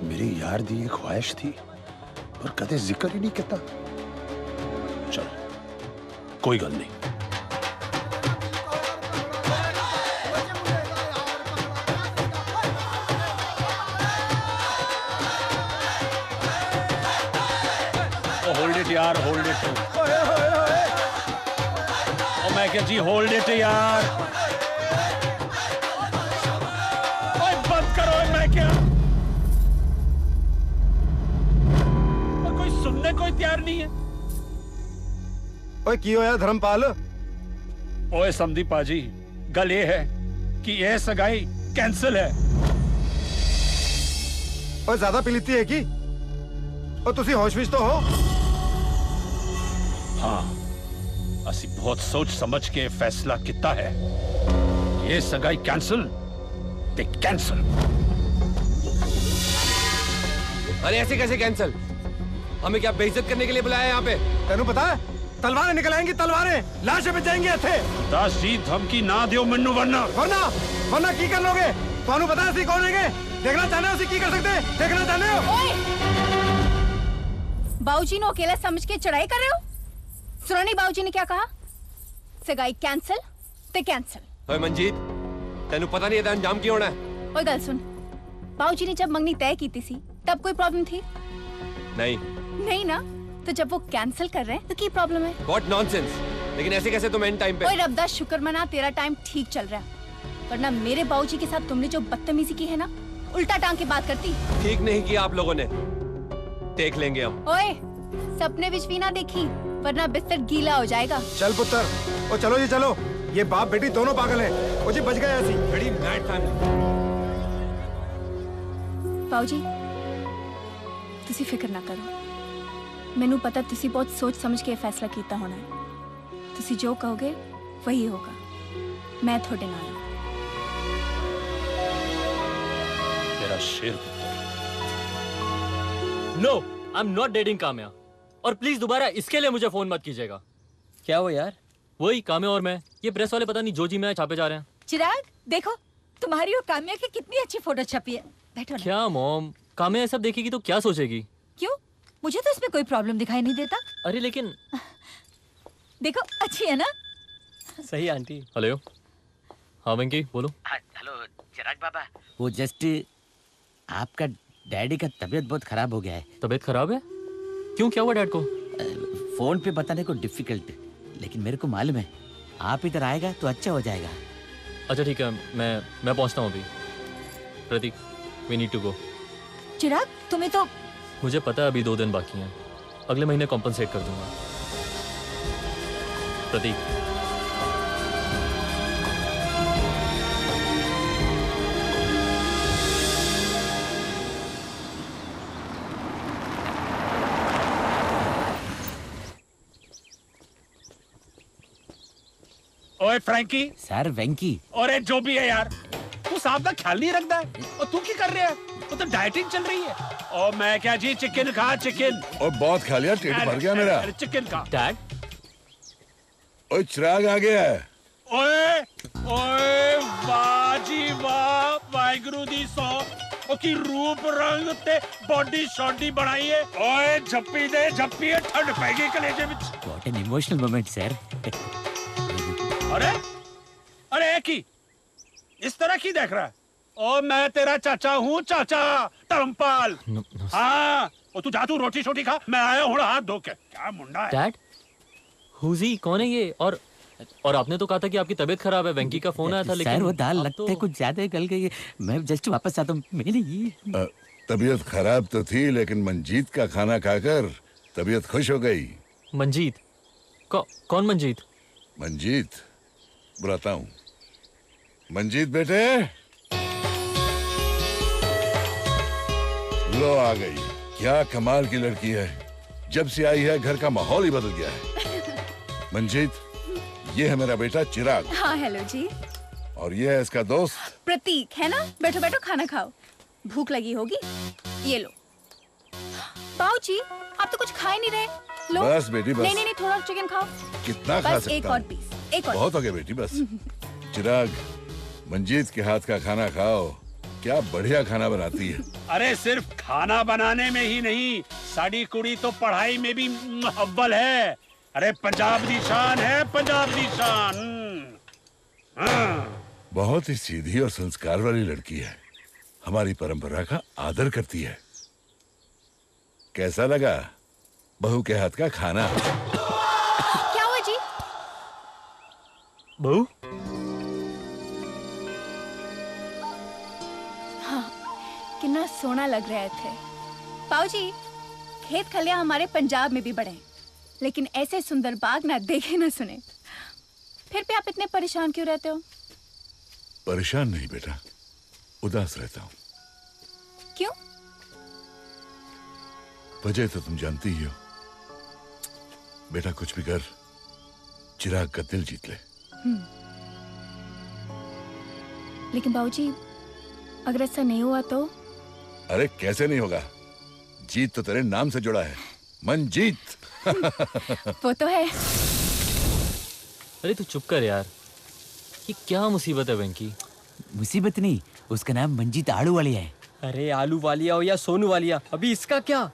मेरी यार दी एक ख्वाहिश थी पर कदे जिक्र ही नहीं किया। चल कोई गल नहीं। होल्ड इट यार, होल्ड इट। ओ मैं क्या जी, होल्ड इट यार। ओए बंद करो, मैं क्या? कोई सुनने कोई तैयार नहीं है। ओए की होया धर्मपाल? ओए समझी पाजी, गल ये है कि यह सगाई कैंसिल है। ओए ज्यादा पी लीती है की? और तुसी होश विच तो हो? हाँ, असी बहुत सोच समझ के फैसला किया है। ये सगाई कैंसिल ते कैंसिल। अरे ऐसे कैसे कैंसिल? हमें क्या बेइज्जत करने के लिए बुलाया है यहाँ पे? तेनू पता है तलवारें निकल आएंगी, तलवारें लाशें बच जाएंगी इत्थे। दास जी धमकी ना दियो मैनू, वरना वरना की कर लोगे? थानू पता है असी कौन हैगे? देखना चाहते हो असी की कर सकते? देखना चाहते हो? बाऊजी नो अकेला समझ के चढ़ाई कर रहे हो? सुनो नहीं बाऊजी ने क्या कहा? सगाई कैंसिल ते कैंसिल। ओए मंजीत, तेनू पता नहीं है अंजाम क्यों होना है? ओए गल सुन, बाऊजी ने जब मंगनी तय की थी तब कोई प्रॉब्लम थी? नहीं। नहीं ना, तो जब वो कैंसिल कर रहे हैं तो की प्रॉब्लम है? What nonsense! लेकिन ऐसे कैसे तुम एंड टाइम पे? ओए रब्दा शुक्र मना, तेरा टाइम ठीक चल रहा है, वरना मेरे बाऊजी के साथ तुमने जो बदतमीजी की है ना, उल्टा टांग के बात करती। ठीक नहीं किया आप लोगों ने, देख लेंगे हम। ओए सपने विच भी ना देखी, वरना बिस्तर गीला हो जाएगा। चल पुत्र, ओ चलो जी चलो, ये बाप बेटी दोनों पागल हैं। ओ जी बच गए ऐसी बड़ी मैड फैमिली। बाऊजी तुसी फिक्र ना करो, मैनू पता तुसी बहुत सोच समझ के फैसला कीता होना है। तुसी जो कहोगे वही होगा, मैं थोड़े नाल हूं। तेरा शेर। No, I am not dating Kamya. और प्लीज दोबारा इसके लिए मुझे फोन मत कीजिएगा। क्या वो यार? वही काम्या और मैं। ये प्रेस वाले पता नहीं जो जी मैं छापे जा रहे हैं। चिराग देखो, तुम्हारी और काम्या की कितनी अच्छी फोटो छपी है। बैठो ना। क्या मॉम, काम्या ये सब देखेगी तो क्या सोचेगी? क्यों? मुझे तो इसमें कोई प्रॉब्लम दिखाई नहीं देता। अरे लेकिन देखो अच्छी है ना? सही आंटी। हेलो, हाँ वेंकी बोलो। हेलो चिराग बाबा, वो जस्ट आपका डैडी का तबीयत बहुत खराब हो गया है। तबीयत खराब है? क्यों, क्या हुआ डैड को? फोन पे बताने को डिफिकल्ट, लेकिन मेरे को मालूम है आप इधर आएगा तो अच्छा हो जाएगा। अच्छा ठीक है, मैं पहुंचता हूँ अभी। प्रतीक, वी नीड टू गो। चिराग तुम्हें तो मुझे पता है अभी 2 दिन बाकी हैं, अगले महीने कॉम्पनसेट कर दूंगा। प्रतीक। ओए फ्रैंकी। सर वेंकी। और जो भी है यार, तू साहब का ख्याल नहीं रखता है। और तू क्या कर रहा है? वो तो डाइटिंग चल रही है। और मैं क्या जी, चिकन खा चिकन। और बहुत खा लिया, पेट भर गया मेरा। चिकन खा। डैड। ओए चिराग आ गया है। ओए ओए वाह जी वाह, वाहिगुरु दी सौ की रूप रंग ते बॉडी शॉडी बनाई है। ओए झप्पी दे, झप्पी है, ठंड पैगी कलेजे में। What an emotional moment sir. अरे अरे की इस तरह की देख रहा है? ओ मैं तेरा चाचा हूँ, चाचा धर्मपाल। हाँ, और तू जा, तू रोटी शोटी खा, मैं आया हूँ हाथ धो के। क्या मुंडा है? डैड, हुजी कौन है ये? और आपने तो कहा था कि आपकी तबीयत खराब है, वेंकी का फोन आया था, लेकिन सर वो दाल लगता है कुछ ज्यादा गल गई है। मैं जस्ट वापस आता हूँ। मैंने ये तबीयत खराब तो थी, लेकिन मंजीत का खाना खाकर तबीयत खुश हो गई। मंजीत? कौन मंजीत? मंजीत बुलाता हूँ। मंजीत बेटे, लो आ गई। क्या कमाल की लड़की है, जब से आई है घर का माहौल ही बदल गया है। मंजीत, ये है मेरा बेटा चिराग। हाँ हेलो जी। और ये है इसका दोस्त प्रतीक, है ना? बैठो बैठो, खाना खाओ, भूख लगी होगी। ये लो। बाबूजी, आप तो कुछ खा ही नहीं रहे। लो। बस बेटी बस। नहीं, थोड़ा चिकन खाओ। कितना खा बस सकता एक हूँ? और पीस, एक और। बहुत हो गया बेटी, बस। चिराग, मंजीत के हाथ का खाना खाओ, क्या बढ़िया खाना बनाती है। अरे सिर्फ खाना बनाने में ही नहीं, साड़ी कुड़ी तो पढ़ाई में भी अव्वल है। अरे पंजाब दी शान है, पंजाब दी शान। बहुत ही सीधी और संस्कार वाली लड़की है, हमारी परंपरा का आदर करती है। कैसा लगा बहू के हाथ का खाना? क्या हुआ जी? बहू? हाँ, कितना सोना लग रहे थे। बाबूजी, खेत खलिया हमारे पंजाब में भी बड़े हैं, लेकिन ऐसे सुंदर बाग ना देखे ना सुने। फिर भी आप इतने परेशान क्यों रहते हो? परेशान नहीं बेटा, उदास रहता हूँ। क्यों? वजह तो तुम जानती ही हो। बेटा कुछ भी कर, चिराग का दिल जीत ले। लेकिन बाबूजी, अगर ऐसा नहीं हुआ तो? अरे कैसे नहीं होगा, जीत तो तेरे नाम से जुड़ा है, मंजीत। वो तो है। अरे तू चुप कर यार, ये क्या मुसीबत है वेंकी? मुसीबत नहीं, उसका नाम मंजीत आलू वाली है। अरे आलू वालिया हो या सोनू वालिया, अभी इसका क्या?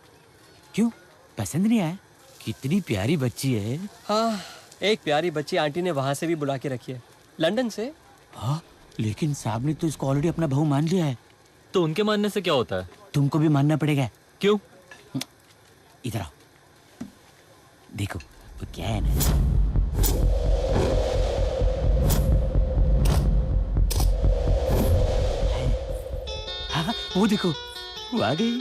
क्यों, पसंद नहीं आया? कितनी प्यारी बच्ची है। हाँ, एक प्यारी बच्ची आंटी ने वहां से भी बुला के रखी है, लंदन से। हाँ, लेकिन साहब ने तो इसको ऑलरेडी अपना बहू मान लिया है। तो उनके मानने से क्या होता है? तुमको भी मानना पड़ेगा। क्यों? इधर आओ, देखो वो क्या है ना। हाँ, वो देखो, वो आ गई।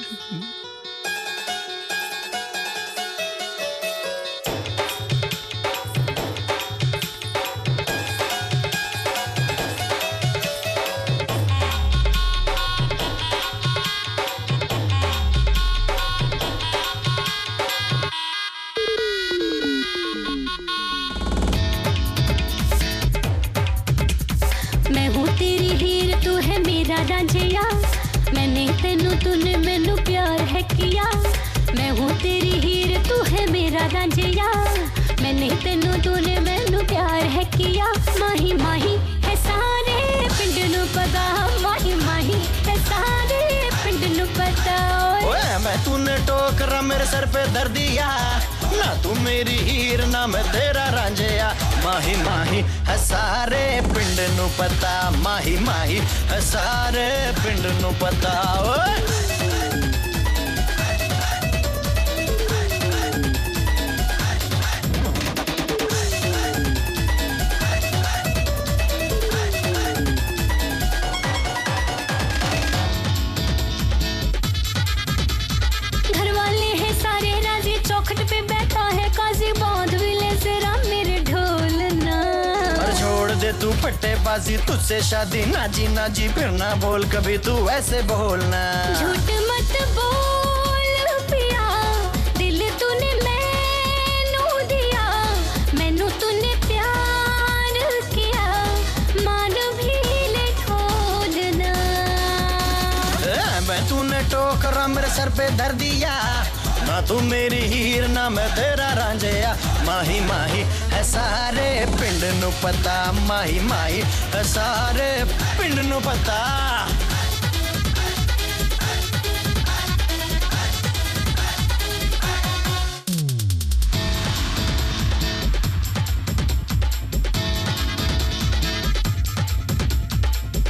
मैं हूँ तेरी हीर, तू है मेरा रांझिया। मैंने तेनू, तूने मैनू प्यार है किया। मैं हूँ तेरी हीर, तू है मेरा रांझिया। मैंने तेनू, तूने मैनू प्यार है किया। माही माही है सारे पिंड नू पता, माही माही है सारे पिंड नू पता। ओए मैं तूने टोकरा मेरे सर पे धर दिया, ना तू मेरी हीर ना मैं तेरा रांझिया। माही माही है सारे पिंड नू पता, माही माही है सारे पिंड नू पता। ओए घर वाले हैं सारे राजी, चौखट पे बैठा है काजी, बांध भी ले जरा मेरे ढोलना। और छोड़ दे तू पट्टेबाजी, तुझसे शादी ना जी ना जी, फिर ना बोल कभी तू ऐसे बोलना। झूठ मत बोल पिया, दिल तूने मैनू दिया, मैनू तूने प्यार किया। तूने टोकरा मेरे सर पे धर दिया, ना तू मेरी हीर ना मैं तेरा रांझिया। माही माही है सारे पिंड नू पता, माही माही है सारे पिंड नू पता।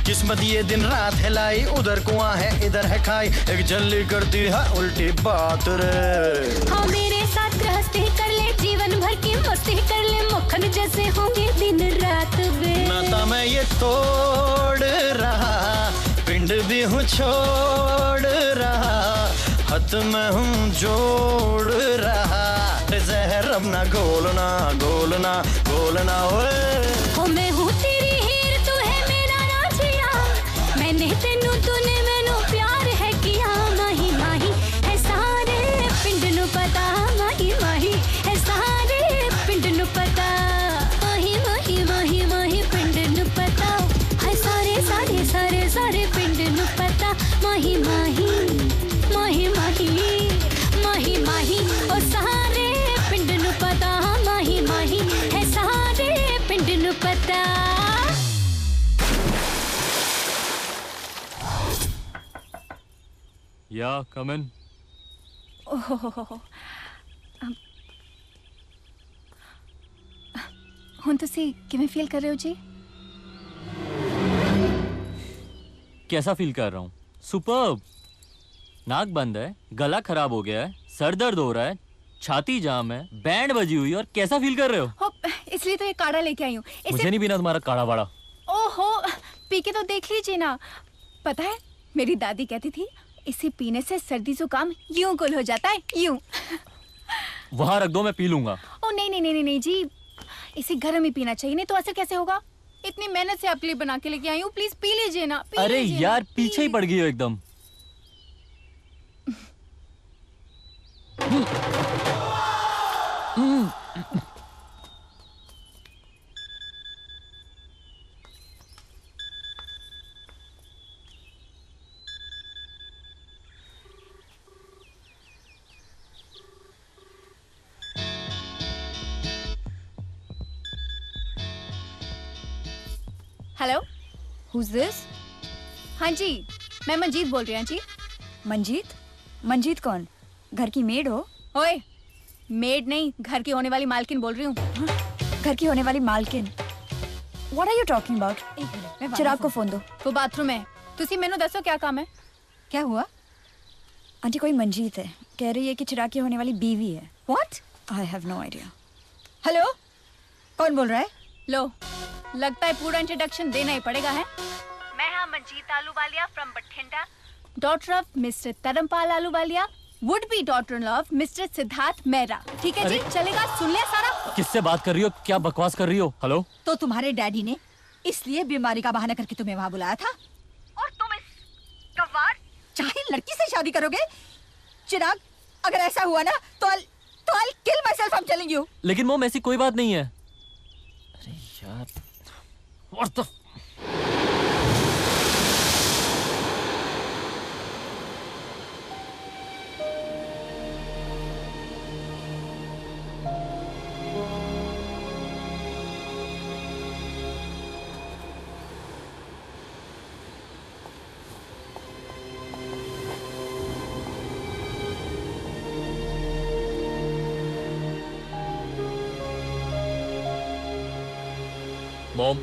किस्मत ये दिन रात हिलाई, उधर कुआं है इधर है खाई, एक जल्ली करती है उल्टी बात रे। हाँ मेरे साथ गृहस्थी कर ले, जीवन भर की मस्ती कर ले, मक्खन जैसे होंगे दिन रात वे। नाता मैं ये तोड़ रहा, पिंड भी हूँ छोड़ रहा, हथ में हूँ जोड़ रहा। जहर अब ना घोलना घोलना घोलना ओए। मैं हूँ तेरी हीर तू है मेरा रांझिया, मैंने तेनू तूने मैनू प्यार है किया। माही माही है सारे पिंड नू पता, माही माही है सारे पिंड नू पता। माही माही माही माही पिंड नू पता है सारे सारे सारे सारे पिंड नू पता। माही माही माही माही माही माही ओ सारे पिंड नू पता, माही माही है सारे पिंड नू पता। या कम इन। ਹੁਣ ਤੁਸੀਂ ਕਿਵੇਂ ਫੀਲ ਕਰ ਰਹੇ ਹੋ ਜੀ? कैसा फील कर रहा हूँ? सुपर्ब। नाक बंद है, गला खराब हो गया है, सर दर्द हो रहा है, छाती जाम है, बैंड बजी हुई है, और कैसा फील कर रहे हो? इसलिए तो ये काढ़ा लेके आई हूँ। मुझे नहीं पीना तुम्हारा काढ़ा वाड़ा। ओहो, पी के तो देख लीजिए ना। पता है मेरी दादी कहती थी इसे पीने से सर्दी जुकाम यूं कुल हो जाता है, यूं। वहां रख दो, मैं पी लूंगा। ओ नहीं नहीं नहीं नहीं जी, इसे गर्म ही पीना चाहिए, नहीं तो असर कैसे होगा? इतनी मेहनत से आपके लिए बना के लेके आई हूँ, प्लीज पी लीजिए ना। अरे यार पीछे ही पड़ गई हो एकदम। Hello, Who's this? हाँ जी, मैं मंजीत बोल रही हूँ जी। मंजीत? मंजीत कौन? घर की मेड हो? ओए, मेड नहीं, घर की होने वाली मालकिन बोल रही हूँ। घर की होने वाली मालकिन? What are you talking about? चिराग को फोन दो। वो बाथरूम है। तुसी मेनू दसो क्या काम है? क्या हुआ? आंटी कोई मंजीत है, कह रही है कि चिराग की होने वाली बीवी है। What? I have no idea. Hello, कौन बोल रहा है? लो, लगता है पूरा इंट्रोडक्शन देना ही पड़ेगा है। मैं हाँ Manjeet Ahluwalia from Bathinda, daughter of mister Dharampal Ahluwalia, would be daughter in law of mister Siddharth Mehra. ठीक है जी, चलेगा? सुन लिया सारा? किससे बात कर रही हो? क्या बकवास कर रही हो? हेलो? तो तुम्हारे डैडी ने इसलिए बीमारी का बहाना करके तुम्हें वहाँ बुलाया था, और तुम इस गंवार चाहे लड़की से शादी करोगे? चिराग, अगर ऐसा हुआ ना तो I'll kill myself, I'm telling you. लेकिन मोम ऐसी कोई बात नहीं है। अरे यार, What the? मॉम,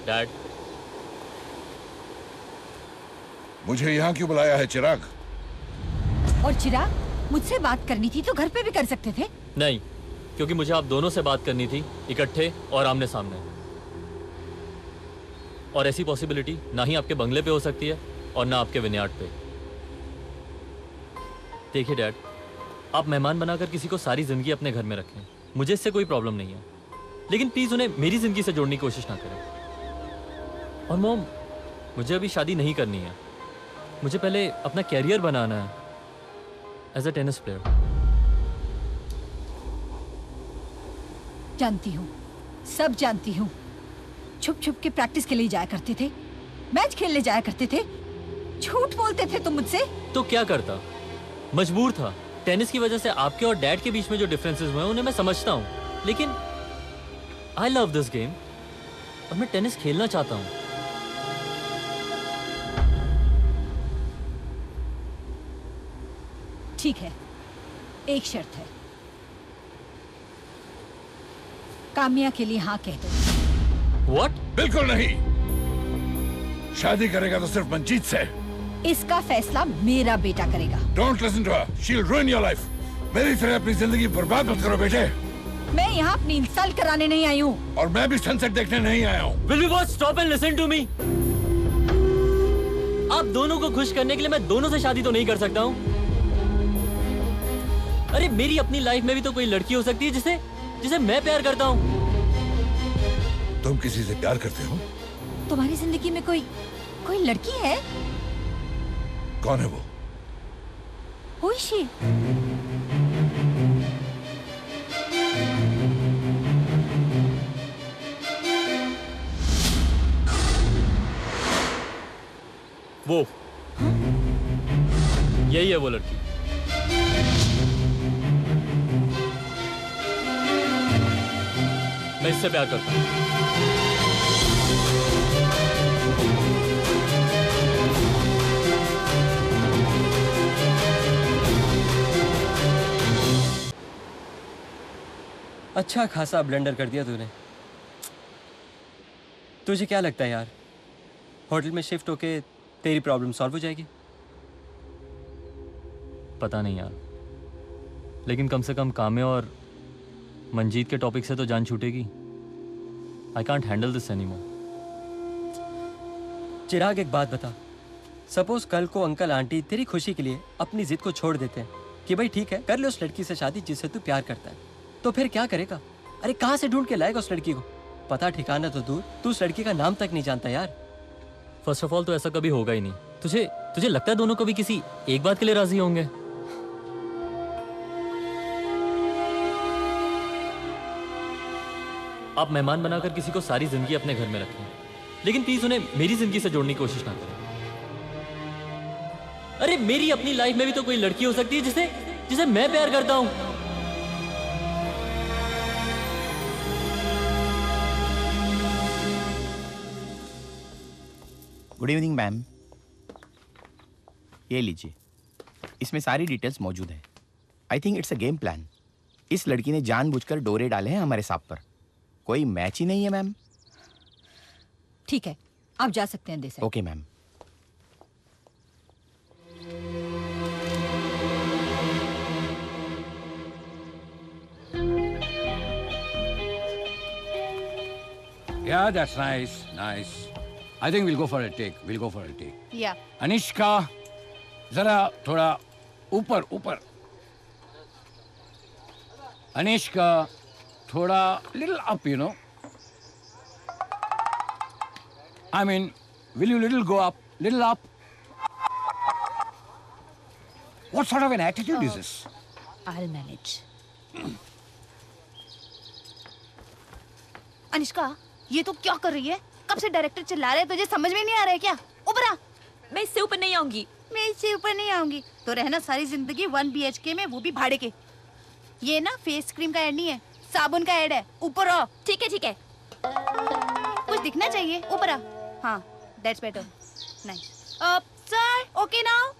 डैड, मुझे यहाँ क्यों बुलाया है चिराग? और चिराग, मुझसे बात करनी थी तो घर पे भी कर सकते थे। नहीं, क्योंकि मुझे आप दोनों से बात करनी थी, इकट्ठे और आमने सामने। और ऐसी पॉसिबिलिटी ना ही आपके बंगले पे हो सकती है और ना आपके विनयार्ड पे। देखिए डैड, आप मेहमान बनाकर किसी को सारी जिंदगी अपने घर में रखें, मुझे इससे कोई प्रॉब्लम नहीं है, लेकिन प्लीज उन्हें मेरी जिंदगी से जोड़ने की कोशिश ना करें। और मॉम, मुझे अभी शादी नहीं करनी है, मुझे पहले अपना कैरियर बनाना है एज अ टेनिस प्लेयर। जानती हूँ, सब जानती हूँ। छुप छुप के प्रैक्टिस के लिए जाया करते थे, मैच खेलने जाया करते थे, झूठ बोलते थे तुम मुझसे। तो क्या करता, मजबूर था। टेनिस की वजह से आपके और डैड के बीच में जो डिफरेंसेस हुए उन्हें मैं समझता हूँ, लेकिन आई लव दिस गेम और मैं टेनिस खेलना चाहता हूँ। ठीक है, एक शर्त है, काम्या के लिए हाँ कह दो। What? बिल्कुल नहीं। शादी करेगा तो सिर्फ मंजीत से। इसका फैसला मेरा बेटा करेगा। Don't listen to her. She'll ruin your life. मेरी तरह अपनी जिंदगी बर्बाद मत करो बेटे। मैं यहाँ अपनी इंसल्ट कराने नहीं आई हूँ। और मैं भी सनसेट देखने नहीं आया हूँ। Will you both stop and listen to me? आप दोनों को खुश करने के लिए मैं दोनों से शादी तो नहीं कर सकता हूँ। अरे मेरी अपनी लाइफ में भी तो कोई लड़की हो सकती है जिसे मैं प्यार करता हूँ। तुम किसी से प्यार करते हो? तुम्हारी जिंदगी में कोई लड़की है? कौन है वो? Who is she? वो यही है वो लड़की। मैं इससे प्यार करता हूँ। अच्छा खासा ब्लेंडर कर दिया तूने। तुझे क्या लगता है यार, होटल में शिफ्ट होके तेरी प्रॉब्लम सॉल्व हो जाएगी? पता नहीं यार, लेकिन कम से कम काम्या और मंजीत के टॉपिक से तो जान छूटेगी। I can't handle this anymore. Chirag एक बात बता, सपोज कल को अंकल आंटी तेरी खुशी के लिए अपनी जिद को छोड़ देते हैं कि भाई ठीक है कर ले उस लड़की से शादी जिससे तू प्यार करता है, तो फिर क्या करेगा? अरे कहाँ से ढूंढ के लाएगा उस लड़की को? पता ठिकाना तो दूर, तू उस लड़की का नाम तक नहीं जानता यार। फर्स्ट ऑफ ऑल तो ऐसा कभी होगा ही नहीं। तुझे लगता है दोनों कभी किसी एक बात के लिए राजी होंगे? आप मेहमान बनाकर किसी को सारी जिंदगी अपने घर में रखें, लेकिन प्लीज उन्हें मेरी जिंदगी से जोड़ने की कोशिश ना करें। अरे मेरी अपनी लाइफ में भी तो कोई लड़की हो सकती है जिसे मैं प्यार करता हूं। गुड इवनिंग मैम, ये लीजिए, इसमें सारी डिटेल्स मौजूद है। आई think it's a game plan. इस लड़की ने जानबूझकर डोरे डाले हैं हमारे सांप पर। कोई मैच ही नहीं है मैम। ठीक है, आप जा सकते हैं Desai. Okay ma'am. Yeah, that's nice, nice. I think we'll go for a take. We'll go for a take. Yeah. Anishka, जरा थोड़ा ऊपर ऊपर। अनिष्का, थोड़ा little up, you know. I mean, will you little go up, little up? What sort of an attitude is this? I'll manage. Anishka, ये तो क्या कर रही है? कब से डायरेक्टर चिल्ला रहे हैं, तुझे समझ में नहीं आ रहा है क्या? ऊपर आ। मैं इससे ऊपर नहीं आऊंगी। मैं इससे ऊपर नहीं आऊंगी तो रहना सारी जिंदगी 1 BHK में, वो भी भाड़े के। ये ना फेस क्रीम का ऐड नहीं है, साबुन का ऐड है। ऊपर आओ। ठीक है ठीक है। कुछ दिखना चाहिए, ऊपर आ। हाँ, that's better. Nice. Sir, okay now?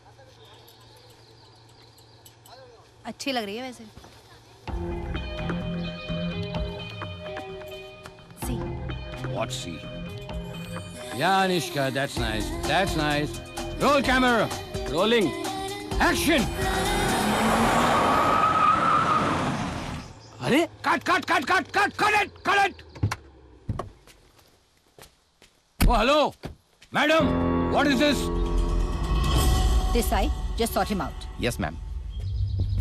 अच्छी लग रही है वैसे। What see? Yeah, Anishka, that's nice. That's nice. Roll camera. Rolling. Action. अरे cut it. Oh, hello. Madam, what is this? Desai, just sort him out. Yes ma'am.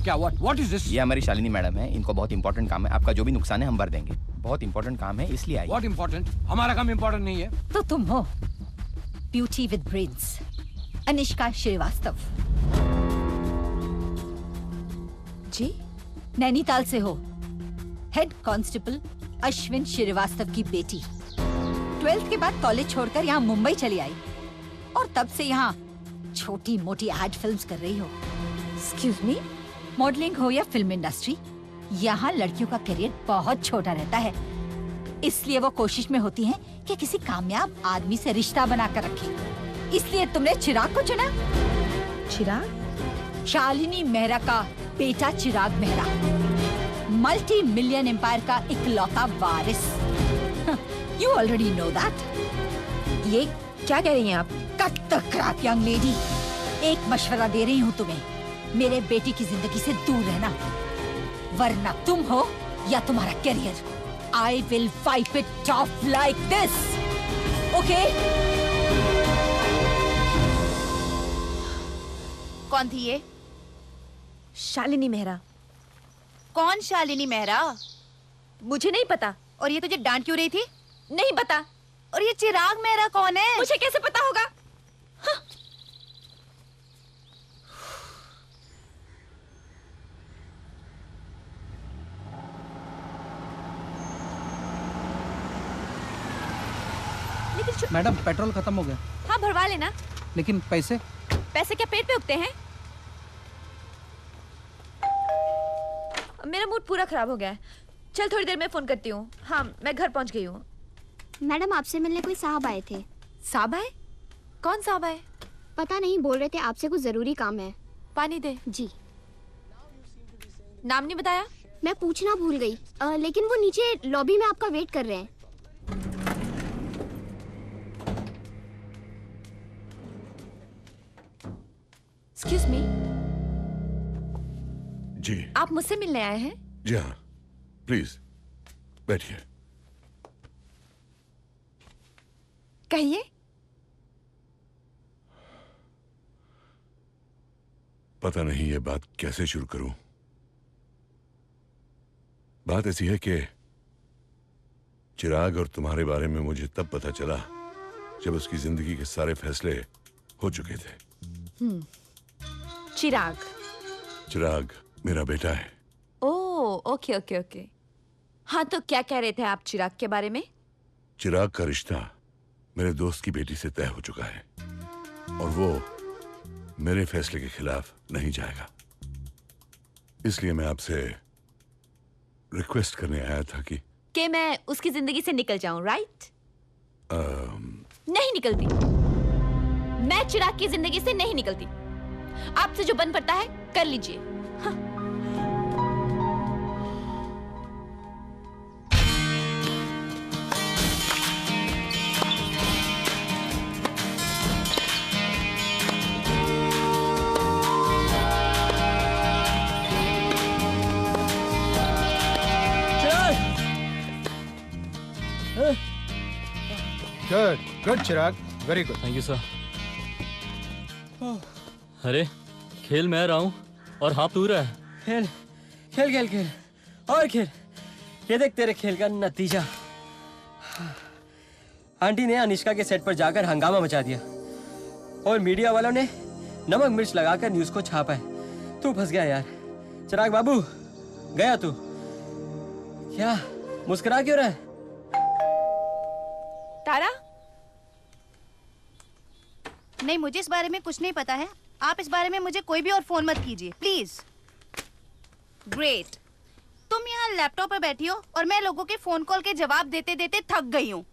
क्या what is this? ये हमारी Shalini madam है, इनको बहुत इंपॉर्टेंट काम है। आपका जो भी नुकसान है हम भर देंगे। बहुत इंपॉर्टेंट काम है इसलिए आई। What important? हमारा काम इंपॉर्टेंट नहीं है। तो तुम हो beauty with brains, Anishka Srivastava. जी, नैनीताल से हो। हेड कांस्टेबल अश्विन श्रीवास्तव की बेटी। 12th के बाद कॉलेज छोड़कर यहाँ मुंबई चली आई और तब से यहाँ छोटी मोटी एड फिल्म्स कर रही हो। एक्सक्यूज मी, मॉडलिंग हो या फिल्म इंडस्ट्री, यहाँ लड़कियों का करियर बहुत छोटा रहता है। इसलिए वो कोशिश में होती हैं कि किसी कामयाब आदमी से रिश्ता बनाकर रखें। इसलिए तुमने चिराग को चुना। चिराग? शालिनी मेहरा का बेटा Chirag Mehra, multi million empire का इकलौता वारिस। You already know that. ये क्या कह रही हैं आप? Cut the crap young lady. एक मशवरा दे रही हूँ तुम्हें, मेरे बेटी की जिंदगी से दूर रहना, वरना तुम हो या तुम्हारा career, I will wipe it of like this. Okay? कौन थी ये? शालिनी मेहरा। कौन शालिनी मेहरा? मुझे नहीं पता। और ये तुझे डांट क्यों रही थी? नहीं पता। और ये चिराग मेहरा कौन है? मुझे कैसे पता होगा? हाँ। मैडम पेट्रोल खत्म हो गया। हाँ भरवा लेना। लेकिन पैसे? पैसे क्या पेट पे उगते हैं? मेरा मूड पूरा खराब हो गया है। चल थोड़ी देर में फोन करती हूँ। हाँ मैं घर पहुँच गई हूँ। मैडम आपसे मिलने कोई साहब आए थे। साहब आए? कौन साहब आए? पता नहीं, बोल रहे थे आपसे कुछ जरूरी काम है। पानी दे। जी। नाम नहीं बताया? मैं पूछना भूल गई, लेकिन वो नीचे लॉबी में आपका वेट कर रहे हैं। एक्सक्यूज मी, जी आप मुझसे मिलने आए हैं? जी हाँ, प्लीज बैठिए। कहिए। पता नहीं ये बात कैसे शुरू करूं। बात ऐसी है कि चिराग और तुम्हारे बारे में मुझे तब पता चला जब उसकी जिंदगी के सारे फैसले हो चुके थे। चिराग? चिराग मेरा बेटा है। Oh okay okay okay. हाँ तो क्या कह रहे थे आप चिराग के बारे में? चिराग का रिश्ता मेरे दोस्त की बेटी से तय हो चुका है और वो मेरे फैसले के खिलाफ नहीं जाएगा। इसलिए मैं आपसे रिक्वेस्ट करने आया था कि मैं उसकी जिंदगी से निकल जाऊं, राइट? नहीं निकलती। मैं चिराग की जिंदगी से नहीं निकलती। आपसे जो बन पड़ता है कर लीजिए। हाँ। Good good Chirag, very good. Thank you sir. अरे खेल मैं रहा हूँ और हाँ तू रहा है। खेल खेल खेल खेल और खेल। ये देख तेरे खेल का नतीजा। आंटी ने अनिष्का के सेट पर जाकर हंगामा मचा दिया और मीडिया वालों ने नमक मिर्च लगाकर न्यूज को छापा है। तू फंस गया यार। चिराग बाबू गया तू। क्या मुस्कुरा क्यों रहा है? तारा? नहीं, मुझे इस बारे में कुछ नहीं पता है। आप इस बारे में मुझे कोई भी और फोन मत कीजिए प्लीज। ग्रेट, तुम यहाँ लैपटॉप पर बैठी हो और मैं लोगों के फोन कॉल के जवाब देते देते थक गई हूँ।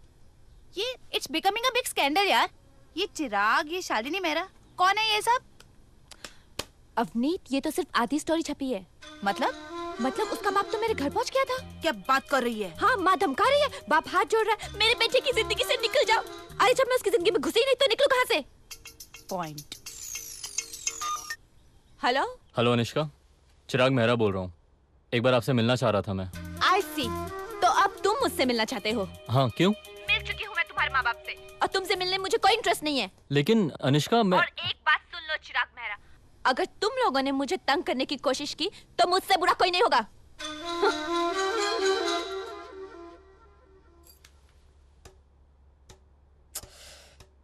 ये it's becoming a big scandal यार। ये चिराग, ये शालिनी मेहरा, कौन है ये सब? अवनीत, ये तो सिर्फ आधी स्टोरी छपी है। मतलब उसका बाप तो मेरे घर पहुंच गया था। क्या बात कर रही है? हाँ, माँ धमका रही है, बाप हाथ जोड़ रहा है, मेरे बेटे की जिंदगी से निकल जाओ। अरे जब मैं उसकी जिंदगी में घुसी नहीं तो निकलूं कहाँ से? पॉइंट। हेलो हेलो अनिष्का, चिराग मेहरा बोल रहा हूँ। एक बार आपसे मिलना चाह रहा था मैं। आई सी, तो अब तुम मुझसे मिलना चाहते हो? हाँ, क्यों? मिल चुकी हूँ मैं तुम्हारे माँ बाप से और तुमसे मिलने में मुझे कोई इंटरेस्ट नहीं है। लेकिन अनिष्का मैं... और एक बात सुन लो चिराग मेहरा, अगर तुम लोगों ने मुझे तंग करने की कोशिश की तो मुझसे बुरा कोई नहीं होगा।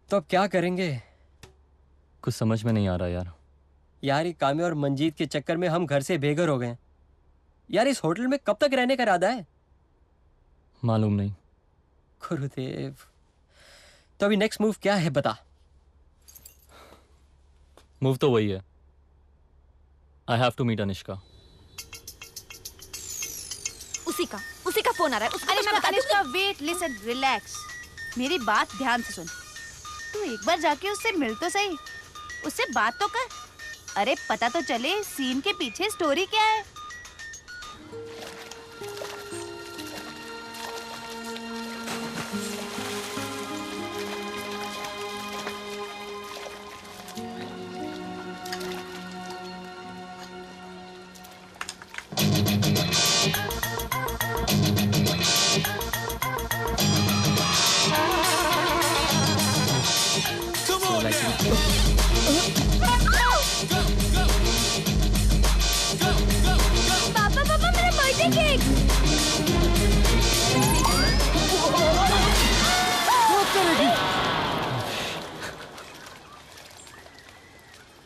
तो अब क्या करेंगे? कुछ समझ में नहीं आ रहा यार। यार ये कामे और मंजीत के चक्कर में हम घर से बेघर हो गए। यार इस होटल में कब तक रहने का इरादा है? मालूम नहीं। गुरुदेव, तो अभी नेक्स्ट मूव क्या है बता। मूव तो वही है। I have to meet Anishka. उसी का फोन आ रहा है। उसको तो मैं बता दूंगी। अनुष्का वेट लिसन रिलैक्स, मेरी बात ध्यान से सुन। तू एक बार जाके उससे मिल तो सही, उससे बात तो कर। अरे पता तो चले सीन के पीछे स्टोरी क्या है। पापा मेरा बर्थडे केक।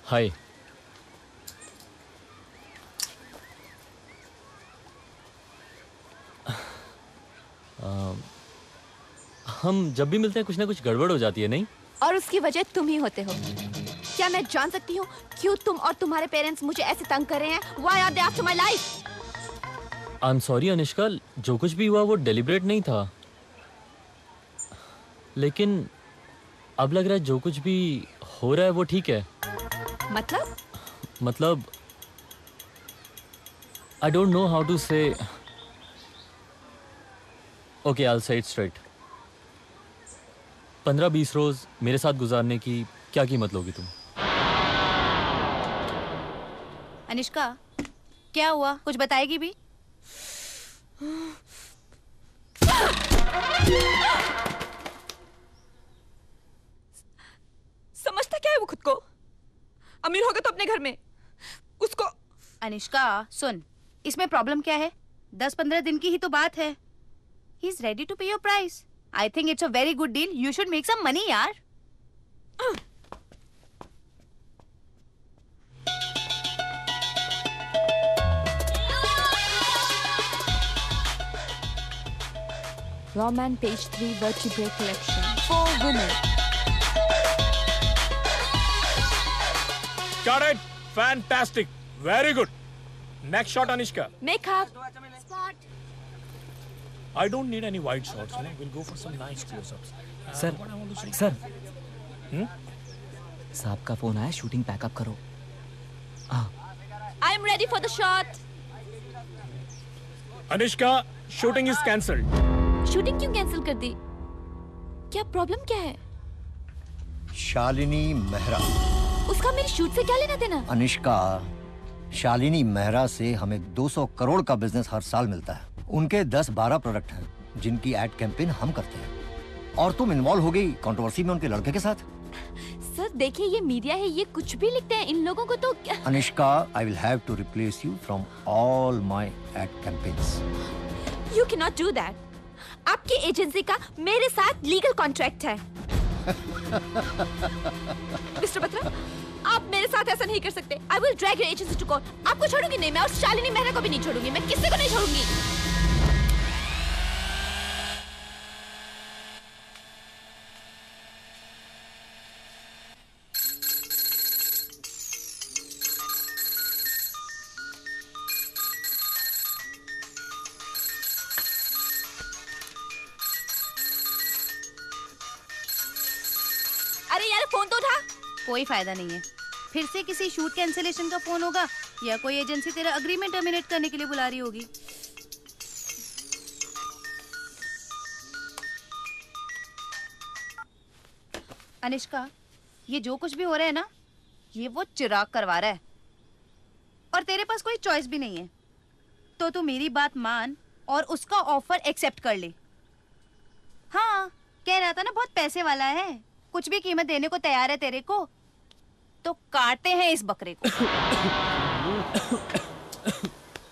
हाय। हम जब भी मिलते हैं कुछ ना कुछ गड़बड़ हो जाती है, नहीं? और उसकी वजह तुम ही होते हो। क्या मैं जान सकती हूँ क्यों तुम और तुम्हारे पेरेंट्स मुझे ऐसे तंग कर रहे हैं? Why are they after my life? I am sorry Anushka, जो कुछ भी हुआ वो डेलिब्रेट नहीं था, लेकिन अब लग रहा है जो कुछ भी हो रहा है वो ठीक है। मतलब I don't know how to say. Okay, I will say it straight. 15-20 रोज मेरे साथ गुजारने की क्या कीमत लोगी तुम? अनुष्का क्या हुआ, कुछ बताएगी भी? समझता क्या है वो खुद को? अमीर होगा तो अपने घर में उसको। अनुष्का सुन, इसमें प्रॉब्लम क्या है? 10-15 दिन की ही तो बात है। He is ready to pay your price. I think it's a very good deal. You should make some money यार। Raw Man page 3 vertebrae collection for women. Got it. Fantastic. Very good. Next shot, Anushka. Makeup. I don't need any wide shots. You know? We'll go for some nice close-ups. Sir, what I want to see- sir, Hmm? साहब का phone आया, shooting pack up करो। I am ready for the shot. Anushka, shooting is cancelled. Shooting क्यों cancel कर दी? क्या problem क्या है? शालिनी मेहरा। उसका मेरे शूट से क्या लेना देना? अनुष्का, शालिनी मेहरा से हमें 200 करोड़ का बिजनेस हर साल मिलता है। उनके 10-12 प्रोडक्ट हैं जिनकी एड कैंपेन हम करते हैं, और तुम इन्वॉल्व हो गई कंट्रोवर्सी में उनके लड़के के साथ। सर देखिए, ये मीडिया है, ये कुछ भी लिखते हैं। इन लोगों को तो Anushka, I will have to replace you from all my ad campaigns. You can not do that. आपकी एजेंसी का मेरे साथ लीगल कॉन्ट्रैक्ट है। मिस्टर बत्रा, आप मेरे साथ ऐसा नहीं कर सकते। I will drag your agency to court. आपको छोड़ूंगी नहीं मैं, और शालिनी मेहरा को भी नहीं छोड़ूंगी मैं। किसी को नहीं छोड़ूंगी। अरे यार फोन तो उठा। कोई फायदा नहीं है। फिर से किसी शूट कैंसिलेशन का फोन होगा, या कोई एजेंसी तेरा अग्रीमेंट टर्मिनेट करने के लिए बुला रही होगी। अनुष्का, ये जो कुछ भी हो रहा है ना, ये वो चिराग करवा रहा है, और तेरे पास कोई चॉइस भी नहीं है। तो तू मेरी बात मान और उसका ऑफर एक्सेप्ट कर ले। हाँ, कह रहा था ना बहुत पैसे वाला है, कुछ भी कीमत देने को तैयार है तेरे को। तो काटते हैं इस बकरे को।